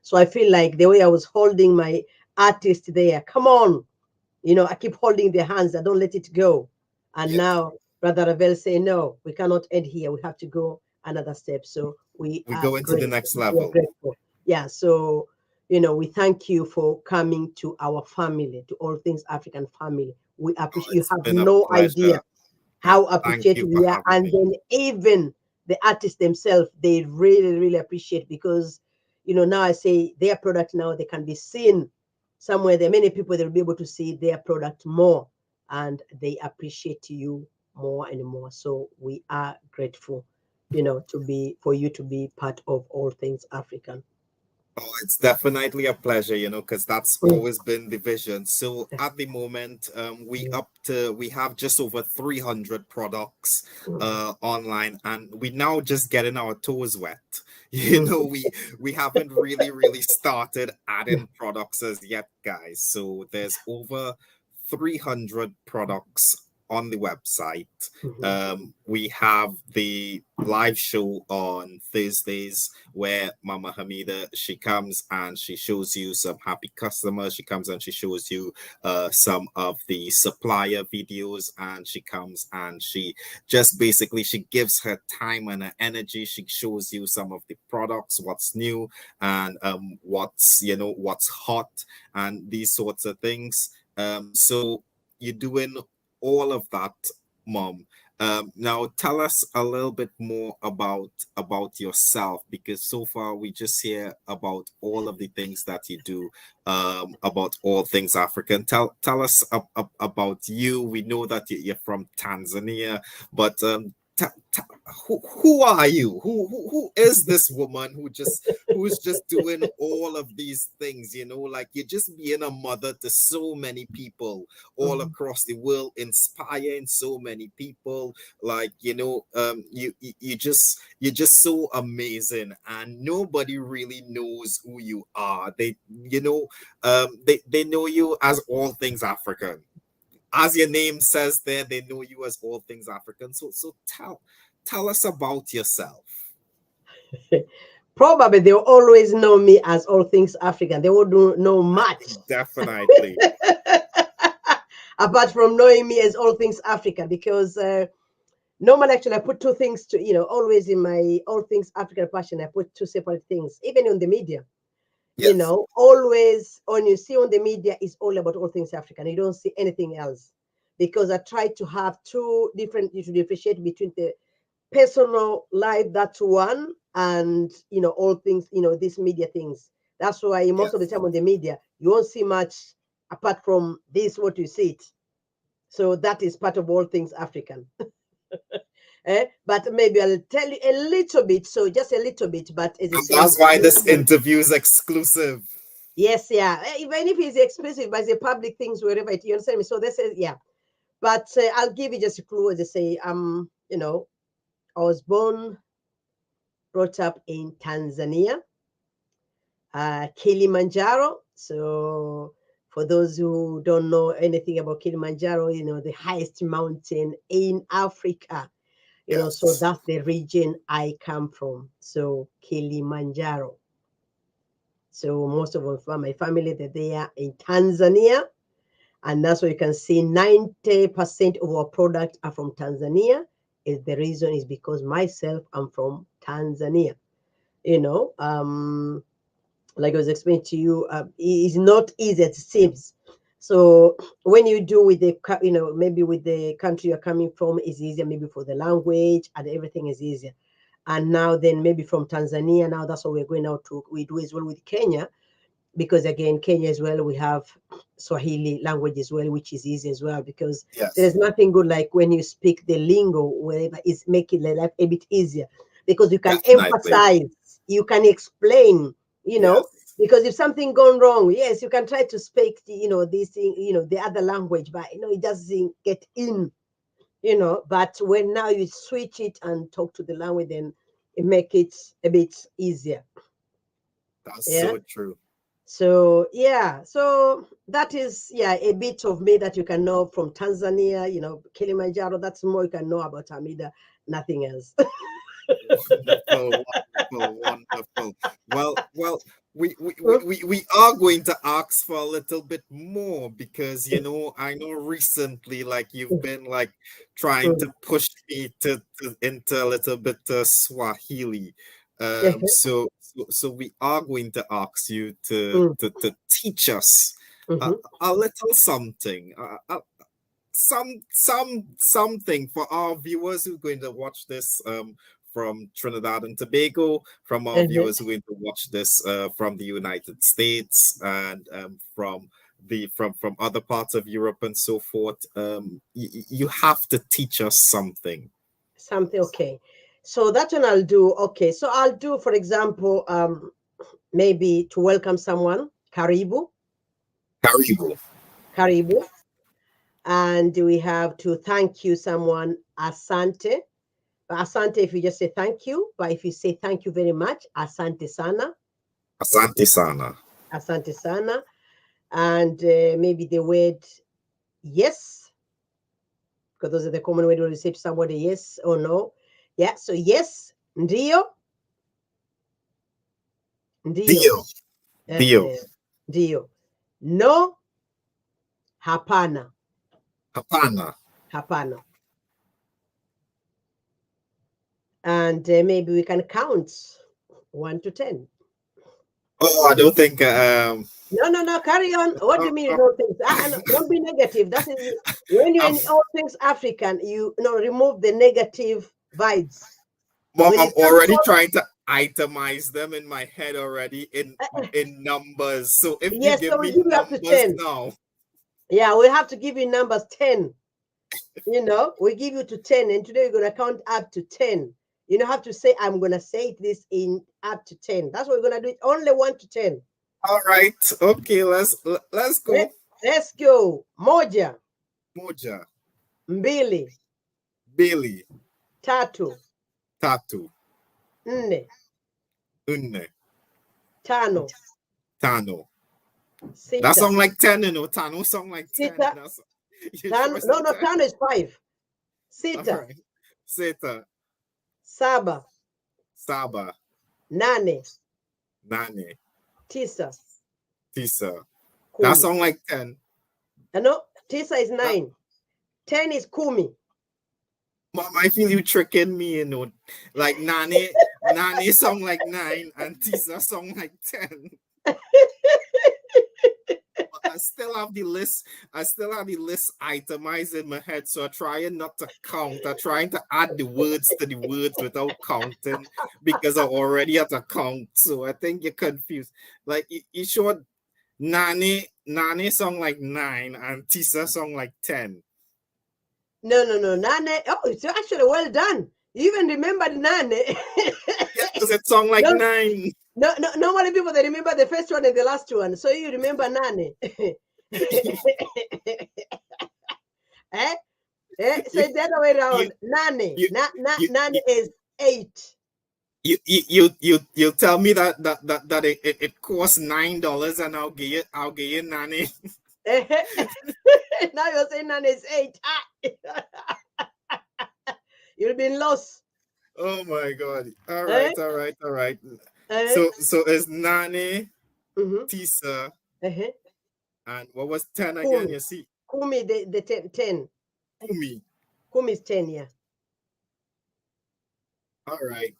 So I feel like the way I was holding my artist there. Come on, I keep holding their hands. I don't let it go. And
Yeah,
now Brother Ravel say, no, we cannot end here. We have to go another step. So we
we
are
go into the
grateful.
next
We are
level.
grateful. Yeah. So, we thank you for coming to our family, to All Things African family. We
Oh,
appreciate, you
it's
have
been a
no idea
pleasure.
how
Thank you
appreciative
for
we are.
having
And
me.
then even the artists themselves, they really, really appreciate, because, now I say their product now, they can be seen somewhere. There are many people that will be able to see their product more, and they appreciate you more and more. So we are grateful, for you to be part of All Things African.
Oh, it's definitely a pleasure, because that's
Mm,
always been the vision. So at the moment, we have just over 300 products
mm,
online, and we now just getting our toes wet.
mm,
We haven't really started
yeah.
adding products as yet, guys. So there's over 300 products on the website.
Mhm.
We have the live show on Thursdays where Mama Hamida, she comes and she shows you some happy customers. She comes and she shows you some of the supplier videos, and she comes and she just basically she gives her time and her energy. She shows you some of the products, what's new, and what's hot, and these sorts of things. So you're doing all of that, Mom. Now tell us a little bit more about yourself, because so far we just hear about all of the things that you do, about all things African. Tell us about you. We know that you're from Tanzania, but who are you? Who is this woman who's just doing all of these things? Like you're just being a mother to so many people all
Mhm.
across the world, inspiring so many people. Like you're just so amazing, and nobody really knows who you are. They know you as all things African, as your name says there. They know you as all things African. So tell us about yourself.
Probably they'll always know me as all things African. They wouldn't know much
Definitely.
apart from knowing me as all things Africa, because normally actually I put two things to, always in my all things African passion, I put two separate things, even on the media.
Yes.
Always on you see on the media is all about all things African. You don't see anything else, because I try to have two different, you should differentiate between the personal life, that's one, and all things, these media things. That's why most of the
Yes.
time on the media you won't see much apart from this what you see it. So that is part of all things African. But maybe I'll tell you a little bit, so just a little bit, but as I
And
say,
that's why this interview is exclusive.
yes, yeah, even if it's expensive, but it's a public things wherever it, you understand me. So this is, yeah, but I'll give you just a clue. As I say, I was brought up in Tanzania, Kilimanjaro. So for those who don't know anything about Kilimanjaro, the highest mountain in Africa. So
Yes.
that's the region I come from. So Kilimanjaro. So most of my family, they are in Tanzania, and that's why you can see 90% of our product are from Tanzania. Is the reason is because myself, I'm from Tanzania. You know, like I was explaining to you, it's not easy as it seems. So when you do with maybe with the country you're coming from is easier, maybe for the language and everything is easier. And now then maybe from Tanzania, now that's what we're going out to, we do as well with Kenya, because again, Kenya as well, we have Swahili language as well, which is easy as well, because
Yes.
there's nothing good like when you speak the lingo, wherever it's making the life a bit easier, because you can
Definitely.
emphasize, you can explain,
Yes.
because if something gone wrong, yes, you can try to speak, this thing, the other language, but it doesn't get in, but when now you switch it and talk to the language, then it make it a bit easier.
That's
Yeah.
so true.
So yeah, so that is, yeah, a bit of me that you can know from Tanzania, Kilimanjaro. That's more you can know about Hamida, nothing else.
Wonderful, wonderful, wonderful. Well, we are going to ask for a little bit more, because I know recently, like, you've been like trying to push me to into a little bit Swahili. So we are going to ask you to teach us
Mhm.
a little something, something for our viewers who are going to watch this from Trinidad and Tobago, from our
Mhm.
viewers who are going to watch this from the United States, and from other parts of Europe and so forth. You have to teach us something.
Something, okay. So that one I'll do. Okay, so I'll do, for example, maybe to welcome someone, karibu,
Karibu.
karibu, and we have to thank you someone, asante. Asante if you just say thank you, but if you say thank you very much, asante sana,
Asante sana.
asante sana, and maybe the word yes, because those are the common words when you say to somebody yes or no. Yeah, so yes, ndio, ndio,
Dio. Dio.
ndio, no, hapana,
Hapana.
hapana, and maybe we can count 1 to 10.
Oh, I don't think
No, no, no, carry on. What do you mean all things? No, don't be negative. That is when you're in
I've,
all things African, you know, remove the negative vibes.
Mom,
When
I'm
it comes
already
to
trying to itemize them in my head already in numbers. So if you
yes,
give
so we
me
give you up to
numbers
10.
now,
Yeah, we have to give you numbers 10. You know, we give you to 10, and today we're gonna count up to 10. You don't have to say, I'm gonna say this in up to 10. That's what we're gonna do. It only 1 to 10.
All right. Okay, let's go.
Let's go. Moja,
Moja,
mbili,
Billy,
tatu,
Tatu,
nne,
Unne,
tano,
Tano. That
sita,
sound like 10, you know. Tano sound like 10.
sita,
That's you
tano.
sure it's
No,
not
no,
10?
tano is 5.
All
Sita,
right. Seta,
saba,
Saba,
nane,
Nane,
tisa,
Tisa. That
kumi.
sound like 10.
No, tisa is 9. 10 is kumi.
Mom, I feel you tricking me, you know. Like Nane sound like 9 and Tisa sound like 10. I still have the list. I still have the list itemized in my head, so I'm trying not to count. I'm trying to add the words to the words without counting because I already have to count. So I think you're confused. Like you sure Nane song like 9 and Tisa song like 10.
No. Nane. Oh, it's actually well done. You even remembered Nane.
Yeah, because it song like
No.
9.
No, normally people they remember the first one and the last one. So you remember Nane. Eh? So the other way around. Nane. Nane is 8.
You tell me that it costs $9 and I'll give you Nane.
Now you're saying Nane is 8. You'll be lost.
Oh my god. All right.
Eh?
So it's Nane,
Mhm.
Tisa,
Uh-huh.
and what was 10 again?
Kumi.
You see?
Kumi, the 10.
Kumi.
Kumi is 10, yeah.
All right.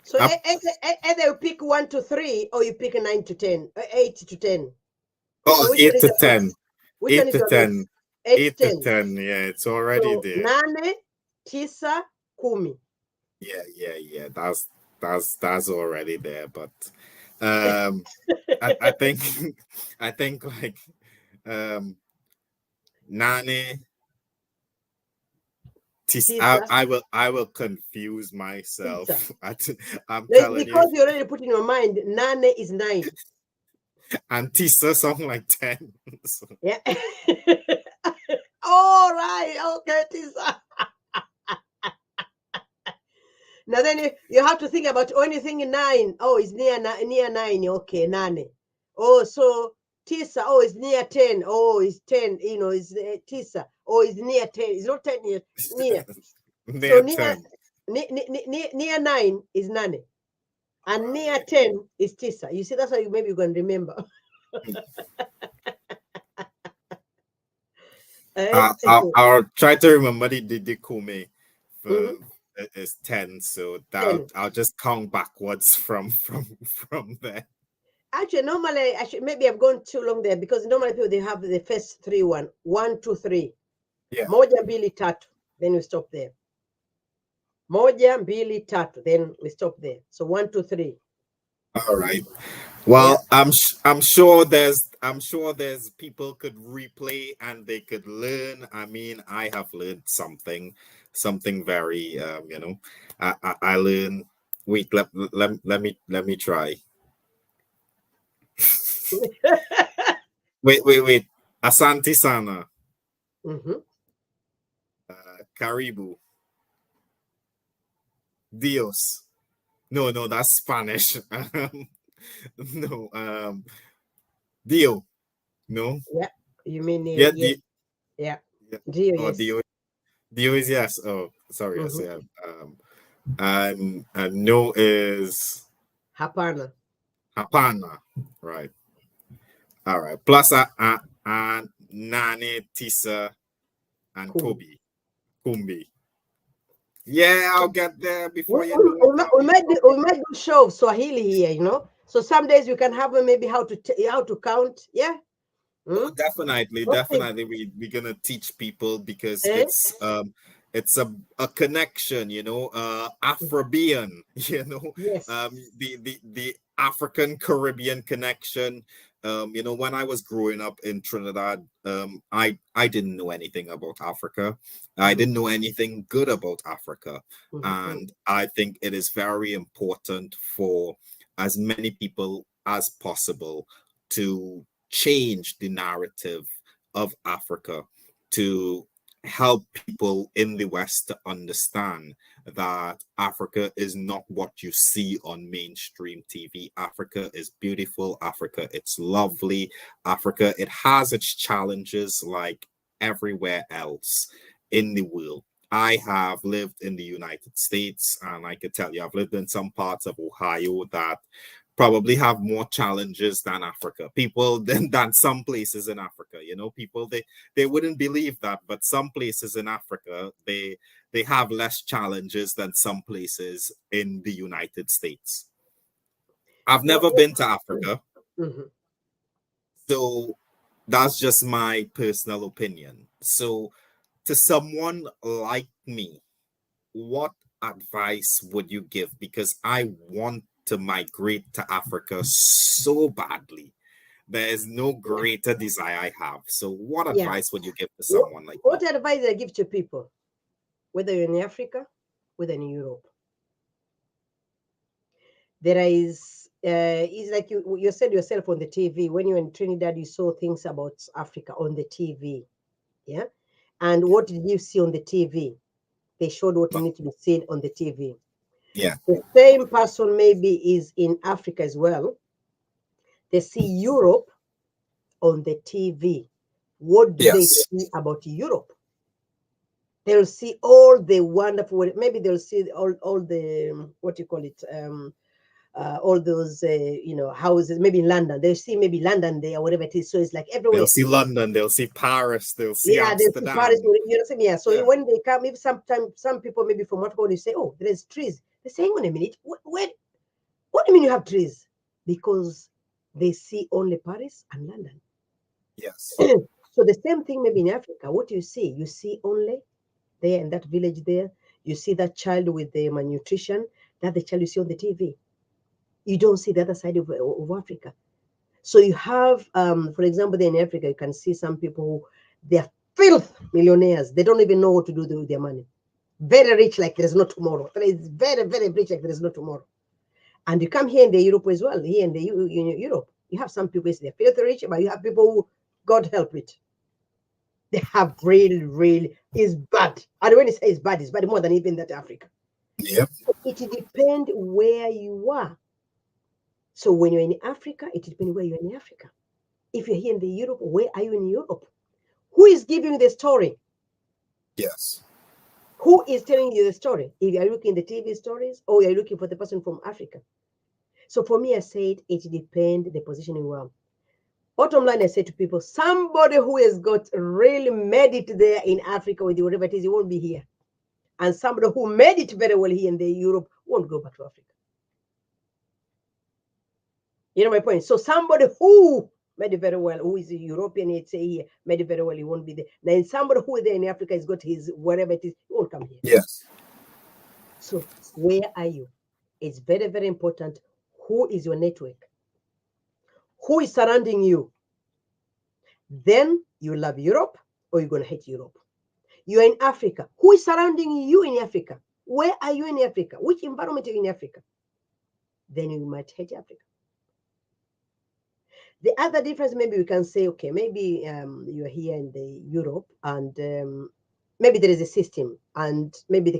So either you pick 1 to 3 or you pick 9 to 10, 8 to 10.
Oh,
So which
8
one is
to
your
10.
best? Which one
8
is
to
your
10.
best? 8
8
to
to
10.
10. Yeah, it's already
So
there.
Nane, Tisa, Kumi.
Yeah. That's already there. But I think I think like Nane,
Tisa,
I will confuse myself.
Tisa.
I'm
No, it's
telling you.
because you already put in your mind, Nane is 9.
And Tisa song like 10. So,
Yeah. All right. Okay, Tisa. Now then you have to think about anything in 9. Oh, it's near 9. Okay, Nane. Oh, so Tisa. Oh, it's near 10. Oh, it's 10. You know, it's Tisa. Oh, it's near 10. It's not 10 near. So
near 10.
near 9 is Nane. And near 10 is Tisa. You see, that's how maybe you're going to remember.
I'll try to remember the Kume for
Mhm.
is 10, so
10.
I'll just count backwards from there.
Actually, normally, maybe I've gone too long there because normally people they have the first 3 1. 1, 2, 3.
Yeah.
Moja, mbili, tatu. Then we stop there. Moja, mbili, tatu. Then we stop there. So 1, 2, 3.
All right. Well,
Yeah.
I'm sure there's people could replay and they could learn. I mean, I have learned something very I learned. Wait, let me try. Wait. Asante sana.
Mm-hmm.
Karibu. Dios. No, that's Spanish. No, Dio. No.
Yeah. You mean
Yeah,
yeah. Yeah.
yeah.
Dio,
Oh,
yes.
Dio is yes. Oh, sorry, I
Mm-hmm.
said and no is
Hapana.
Hapana. Right. All right. Plus Nane, Tisa, and
Kumi.
Kumbi. Yeah, I'll get there
We,
before you
we,
know
we,
it.
might, we, might do, we might do show of Swahili here, you know. So some days we can have maybe how to count. Yeah.
Oh,
Mm? Okay.
definitely. We're gonna teach people because
Eh?
it's a connection, Afrobean,
Yes.
the African Caribbean connection, When I was growing up in Trinidad, I didn't know anything about Africa. I
Mhm,
didn't know anything good about Africa.
mhm, mhm.
And I think it is very important for as many people as possible to change the narrative of Africa, to help people in the West to understand that Africa is not what you see on mainstream TV. Africa is beautiful. Africa, it's lovely. Africa, it has its challenges like everywhere else in the world. I have lived in the United States, and I could tell you, I've lived in some parts of Ohio that probably have more challenges than Africa. People than some places in Africa. People they wouldn't believe that, but some places in Africa they have less challenges than some places in the United States. I've
Well,
never been to Africa,
mhm.
so that's just my personal opinion. So to someone like me, what advice would you give? Because I want to migrate to Africa so badly. There is no greater desire I have. So, what
Yeah.
advice would you give to
What,
someone like me?
what advice I give to people, whether you're in Africa, whether in Europe, there is like you said yourself on the TV when you're in Trinidad, you saw things about Africa on the TV, yeah. And
Yeah,
what did you see on the TV? They showed what you need to be seen on the TV.
yeah,
The same person maybe is in Africa as well. They see Europe on the TV. What do they
yes.
see about Europe? They'll see all the wonderful, maybe they'll see all the what you call it, all those houses, maybe in London. They'll see maybe London there, or whatever it is. So it's like
They'll
everywhere.
see London, they'll see Paris, they'll see
Yeah, they'll see Paris.
Amsterdam.
You know what I mean? Yeah. So
Yeah,
when they come, maybe sometimes some people maybe from Africa, when they say, "Oh, there's trees," they say, "Hang on a minute, what do you mean you have trees?" Because they see only Paris and London.
yes,
So the same thing maybe in Africa. What you see? You see only there in that village there. You see that child with the malnutrition. That the child you see on the TV. You don't see the other side of Africa. So you have, for example, there in Africa, you can see some people who they're filth millionaires. They don't even know what to do with their money. Very rich, like there is no tomorrow. It's very, very rich, like there is no tomorrow. And you come here in the Europe as well. Here in the Europe, you have some people they're filthy rich, but you have people who, God help it, they have really is bad. And when you say it's bad more than even that Africa.
yep,
It depends where you are. So when you're in Africa, it depends where you're in Africa. If you're here in the Europe, where are you in Europe? Who is giving you the story?
yes,
Who is telling you the story? If you're looking at the TV stories or you're looking for the person from Africa. So for me, I said it depends the positioning well. Bottom line, I say to people, somebody who has got really made it there in Africa with whatever it is, he won't be here. And somebody who made it very well here in the Europe won't go back to Africa. You know my point? So somebody who made it very well, who is a European, he'd say here, made it very well, he won't be there. Now, somebody who is there in Africa has got his whatever it is, he won't come here.
yes,
So where are you? It's very, very important. Who is your network? Who is surrounding you? Then you love Europe or you're going to hate Europe. You're in Africa. Who is surrounding you in Africa? Where are you in Africa? Which environment are you in Africa? Then you might hate Africa. The other difference, maybe we can say, okay, maybe you're here in the Europe and maybe there is a system and maybe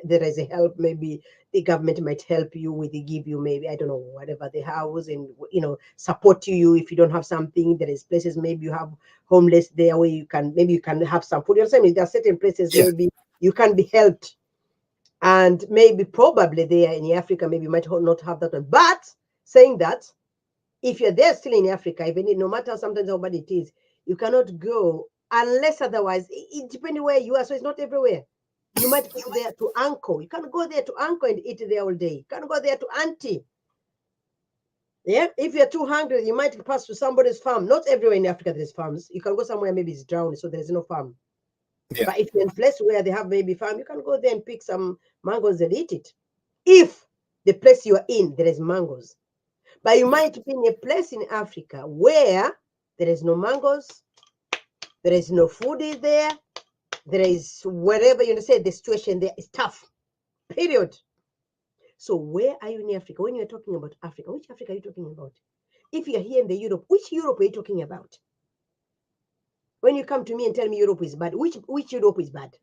there is a help. Maybe the government might help you with, they give you maybe, I don't know, whatever, the house and, support you if you don't have something. There is places, maybe you have homeless there where maybe you can have some food. You understand? There are certain places
yeah,
maybe you can be helped. And maybe probably there in Africa, maybe you might not have that one. But saying that, if you're there still in Africa, even no matter sometimes how bad it is, you cannot go unless otherwise. It depends where you are, so it's not everywhere. You might go there to uncle. You can't go there to uncle and eat there all day. You can't go there to auntie. Yeah, if you're too hungry, you might pass to somebody's farm. Not everywhere in Africa there's farms. You can go somewhere maybe it's drowned, so there's no farm.
yeah,
But if you're in a place where they have maybe farm, you can go there and pick some mangoes and eat it. If the place you are in there is mangoes. But you might be in a place in Africa where there is no mangoes, there is no food is there, there is wherever you say the situation there is tough. Period. So where are you in Africa? When you're talking about Africa, which Africa are you talking about? If you're here in the Europe, which Europe are you talking about? When you come to me and tell me Europe is bad, which Europe is bad?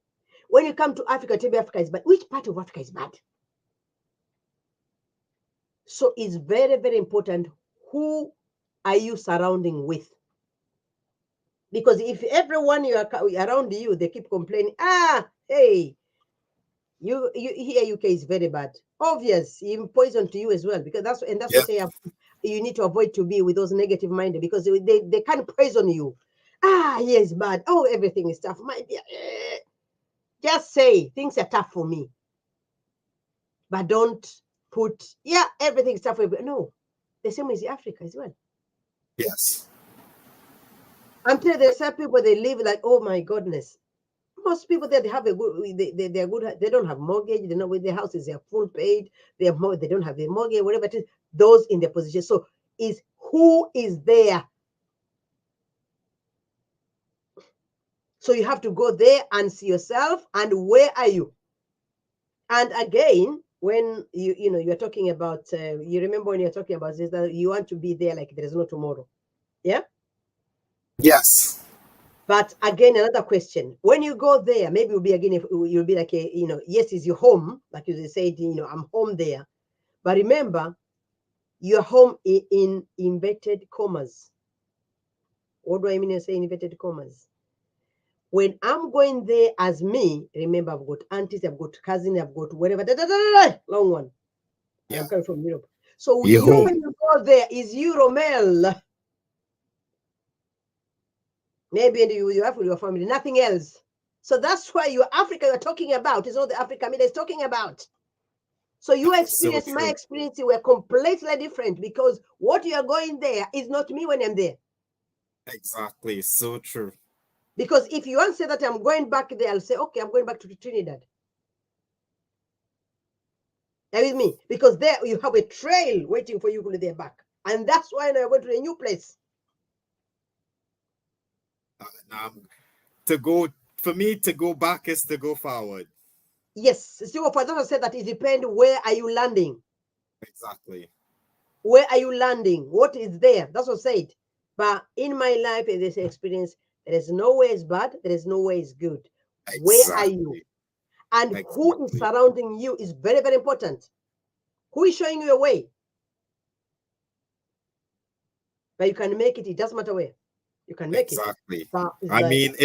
When you come to Africa, tell me Africa is bad. Which part of Africa is bad? So it's very, very important. Who are you surrounding with? Because if everyone you are around you, they keep complaining, hey, you here UK is very bad. Obvious, even poison to you as well. Because that's
Yeah.
what you need to avoid to be with those negative minded, because they can't poison you. Here is bad. Oh, everything is tough. My dear, just say things are tough for me. But don't put, everything is tough for you. No, the same as Africa as well.
Yes.
Until there's some people, they live like, oh my goodness. Most people there, they have a good, they're good. They don't have mortgage. They know where their houses, they're full paid. They don't have a mortgage, whatever it is. Those in their position. So is who is there? So you have to go there and see yourself, and where are you? And again, when you're talking about, you remember when you're talking about this, that you want to be there like there is no tomorrow. Yeah.
Yes.
But again, another question: when you go there, maybe you'll be again, if you'll be like yes, is your home, like you said, I'm home there. But remember, your home in inverted commas. What do I mean when I say inverted commas? When I'm going there as me, remember, I've got aunties, I've got cousins, I've got whatever, long one.
Yeah.
I'm coming from Europe. So
Your
you,
home.
when you go there, is you Romel. Maybe you have with your family, nothing else. So that's why your Africa you're talking about is not the Africa Hamida is talking about. So your experience,
So
my
true.
experience were completely different, because what you are going there is not me when I'm there.
Exactly. So true.
Because if you want to say that I'm going back there, I'll say, okay, I'm going back to Trinidad. Are you with me? Because there you have a trail waiting for you to there back. And that's why now you're going to a new place.
For me to go back is to go forward.
Yes. So for that, I said that it depends where are you landing.
Exactly.
Where are you landing? What is there? That's what I said. But in my life, in this experience, there is no way it's bad. There is no way it's good. Where are you?
Exactly.
And who is surrounding you is very, very important. Who is showing you a way? But you can make it. It doesn't matter where. You can make it.
Exactly.
But it's
I
like,
mean,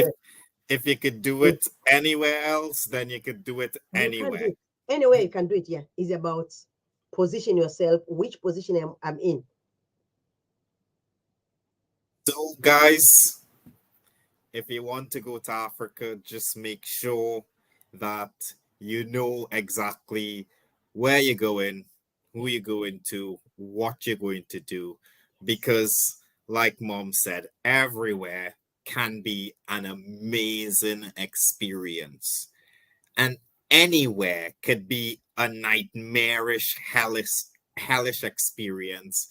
if you could do it anywhere else, then you could do it
you can do
anywhere.
it. Anyway, you can do it. Yeah. It's about position yourself. Which position I'm in.
So, guys, if you want to go to Africa, just make sure that you know exactly where you're going, who you're going to, what you're going to do. Because, like Mom said, everywhere can be an amazing experience. And anywhere could be a nightmarish, hellish experience.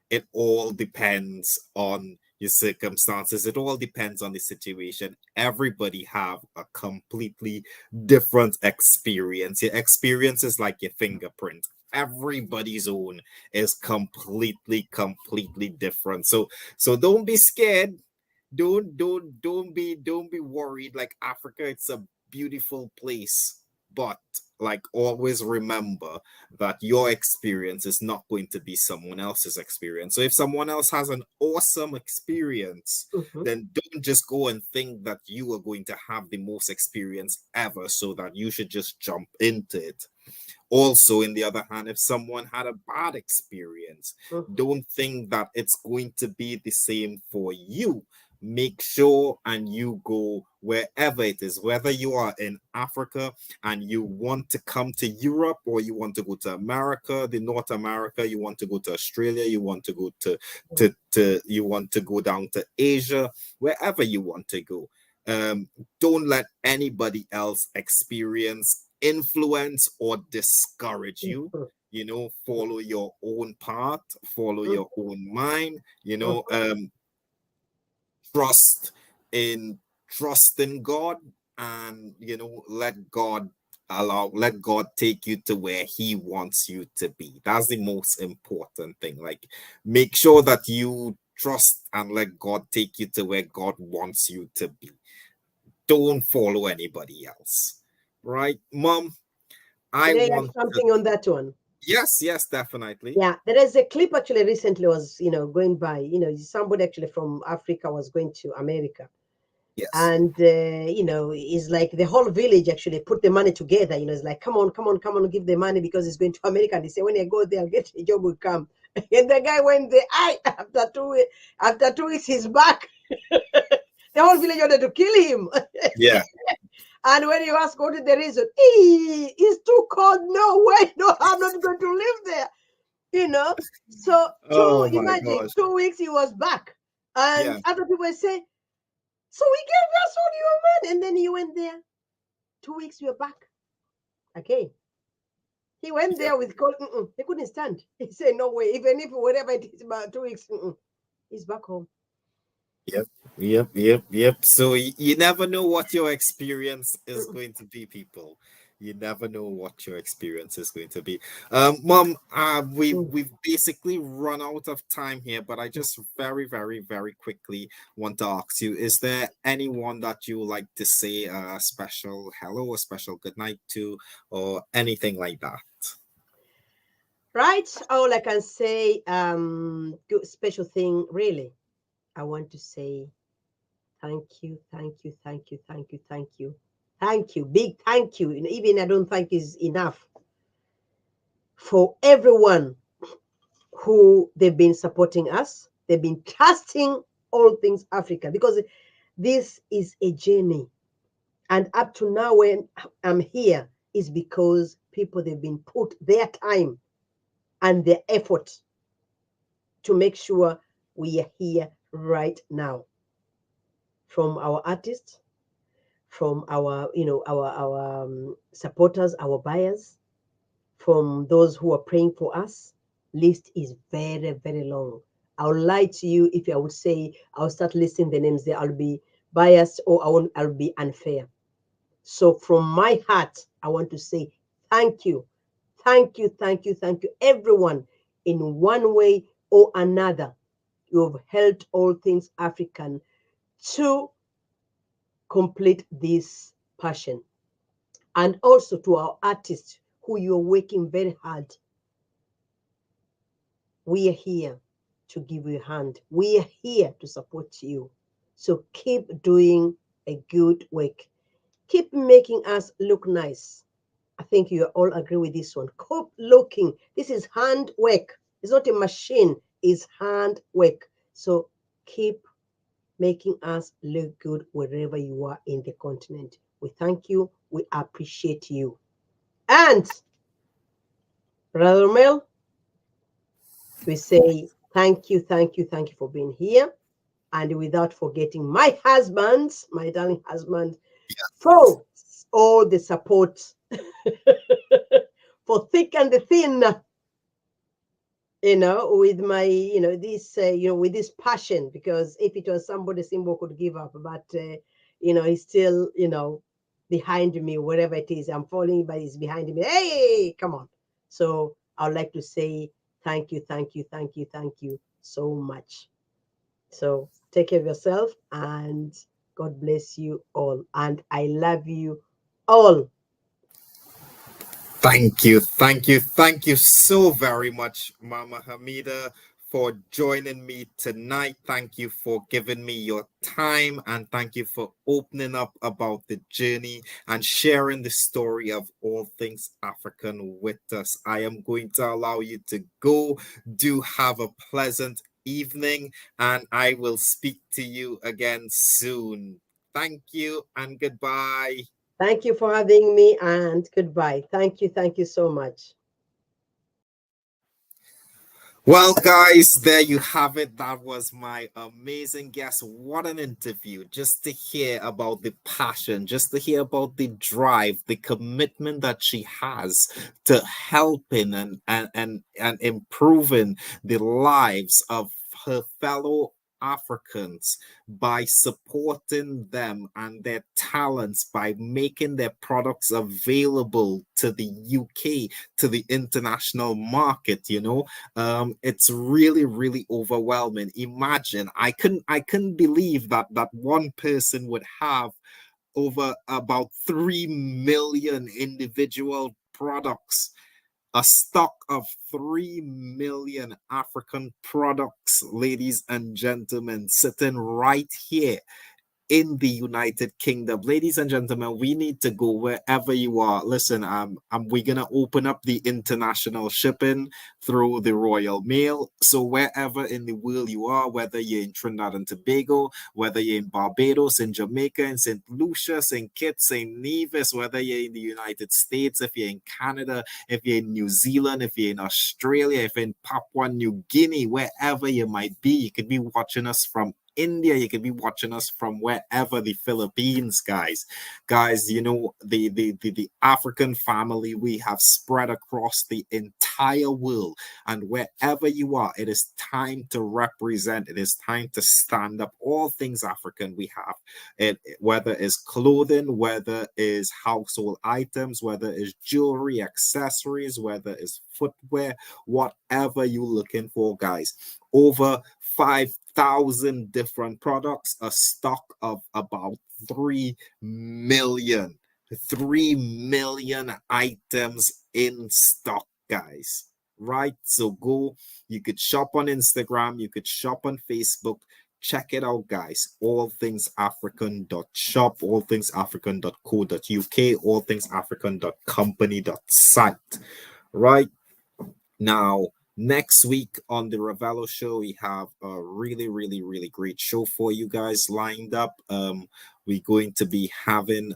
It all depends on your circumstances. It all depends on the situation. Everybody have a completely different experience. Your experience is like your fingerprint. Everybody's own is completely different. So don't be scared. Don't be worried. Like Africa, it's a beautiful place, but like always remember that your experience is not going to be someone else's experience. So if someone else has an awesome experience, then don't just go and think that you are going to have the most experience ever, so that you should just jump into it. Also, in the other hand, if someone had a bad experience, don't think that it's going to be the same for you. Make sure and you go wherever it is, whether you are in Africa and you want to come to Europe, or you want to go to America, the North America, you want to go to Australia, you want to go to you want to go down to Asia, wherever you want to go. Don't let anybody else experience influence or discourage you. follow your own path, follow
Mm,
your own mind,
mm,
trust in trust in God, and let God take you to where he wants you to be. That's the most important thing. Like, make sure that you trust and let God take you to where God wants you to be. Don't follow anybody else. Right, Mom? I
can I add
want to,
something on that one?
yes, definitely.
Yeah, there is a clip actually recently was, going by, somebody actually from Africa was going to America.
Yes.
And, it's like the whole village actually put the money together. It's like, come on, come on, come on, give the money because he's going to America. And they say, when I go there, I'll get a job will come. And the guy went there, after 2 weeks, he's back. The whole village wanted to kill him.
Yeah.
And when you ask what is the reason, it's too cold. No way, no, I'm not going to live there. So
Oh my
imagine
gosh.
2 weeks he was back, and
Yeah.
other people say, "So we gave us all your money," and then he went there. 2 weeks we were back again. He went
Yep.
there with cold. He couldn't stand. He said, "No way. Even if whatever it is about 2 weeks, he's back home."
Yep. Yep. So you never know what your experience is
Mm-mm,
going to be, people. You never know what your experience is going to be. Mom,
mm,
we've basically run out of time here, but I just very, very, very quickly want to ask you: is there anyone that you would like to say a special hello, a special good night to, or anything like that?
Right. All I can say, good special thing, really. I want to say thank you, thank you, thank you, thank you, thank you, thank you, big thank you. And even I don't think is enough for everyone who they've been supporting us. They've been trusting all things Africa because this is a journey. And up to now, when I'm here, is because people they've been put their time and their effort to make sure we are here right now. From our artists, from our supporters, our buyers, from those who are praying for us. List is very, very long. I'll lie to you if I would say I'll start listing the names there. I'll be biased or I'll be unfair. So from my heart, I want to say thank you. Thank you, thank you, thank you, everyone. In one way or another, you have helped all things African to complete this passion. And also to our artists who you're working very hard. We are here to give you a hand. We are here to support you. So keep doing a good work. Keep making us look nice. I think you all agree with this one. Keep looking. This is hand work. It's not a machine, it's hand work. So keep making us look good wherever you are in the continent. We thank you. We appreciate you. And Brother Mel, we say thank you, thank you, thank you for being here. And without forgetting my husband, my darling husband, for all the support, for thick and the thin, with my, this, with this passion, because if it was somebody Simbo could give up, but, he's still, behind me, wherever it is. I'm falling, but he's behind me. Hey, come on. So I'd like to say thank you, thank you, thank you, thank you so much. So take care of yourself and God bless you all. And I love you all.
Thank you so very much, Mama Hamida, for joining me tonight. Thank you for giving me your time, and thank you for opening up about the journey and sharing the story of all things African with us. I am going to allow you to go. Do have a pleasant evening, and I will speak to you again soon. Thank you and goodbye.
Thank you for having me and goodbye. Thank you. Thank you so much.
Well, guys, there you have it. That was my amazing guest. What an interview. Just to hear about the passion, just to hear about the drive, the commitment that she has to helping and improving the lives of her fellow Africans by supporting them and their talents, by making their products available to the UK, to the international market, it's really really overwhelming. Imagine, I couldn't believe that one person would have over about 3 million individual products, a stock of 3 million African products, ladies and gentlemen, sitting right here in the United Kingdom. Ladies and gentlemen, we need to go wherever you are. Listen, we're gonna open up the international shipping through the Royal Mail. So wherever in the world you are, whether you're in Trinidad and Tobago, whether you're in Barbados, in Jamaica, in St. Lucia, St. Kitts, St. Nevis, whether you're in the United States, if you're in Canada, if you're in New Zealand, if you're in Australia, if you're in Papua New Guinea, wherever you might be, you could be watching us from India, you could be watching us from wherever, the Philippines, guys. The African family, we have spread across the entire world, and wherever you are, it is time to represent, it is time to stand up. All things African we have it, whether it's clothing, whether it's household items, whether it's jewelry, accessories, whether it's footwear, whatever you're looking for, guys. Over 5,000 different products, a stock of about 3 million. 3 million items in stock, guys. Right? So go, you could shop on Instagram, you could shop on Facebook. Check it out, guys. Allthingsafrican.shop, allthingsafrican.co.uk, allthingsafrican.company.site. Right? Now, next week on the Ravello Show, we have a really, really, really great show for you guys lined up. We're going to be having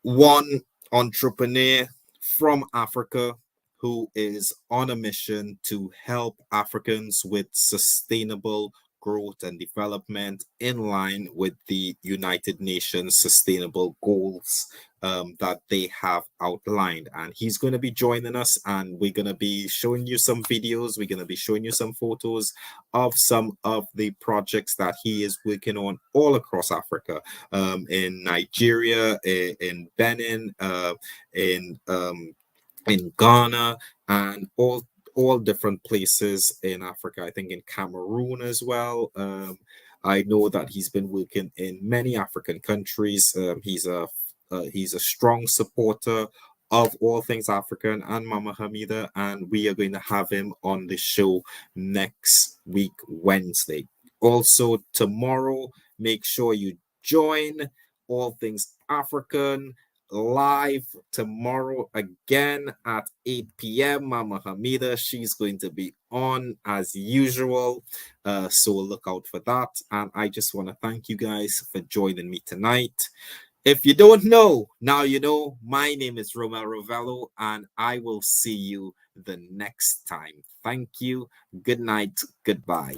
one entrepreneur from Africa who is on a mission to help Africans with sustainable growth and development in line with the United Nations sustainable goals that they have outlined. And he's going to be joining us, and we're going to be showing you some videos. We're going to be showing you some photos of some of the projects that he is working on all across Africa, in Nigeria, in Benin, in Ghana, and all different places in Africa. I think in Cameroon as well. I know that he's been working in many African countries. He's a strong supporter of all things African and Mama Hamida, and we are going to have him on the show next week, Wednesday. Also, tomorrow, make sure you join All Things African live tomorrow again at 8 p.m. Mama Hamida, she's going to be on as usual. So look out for that. And I just want to thank you guys for joining me tonight. If you don't know, now you know. My name is Ravello, and I will see you the next time. Thank you. Good night. Goodbye.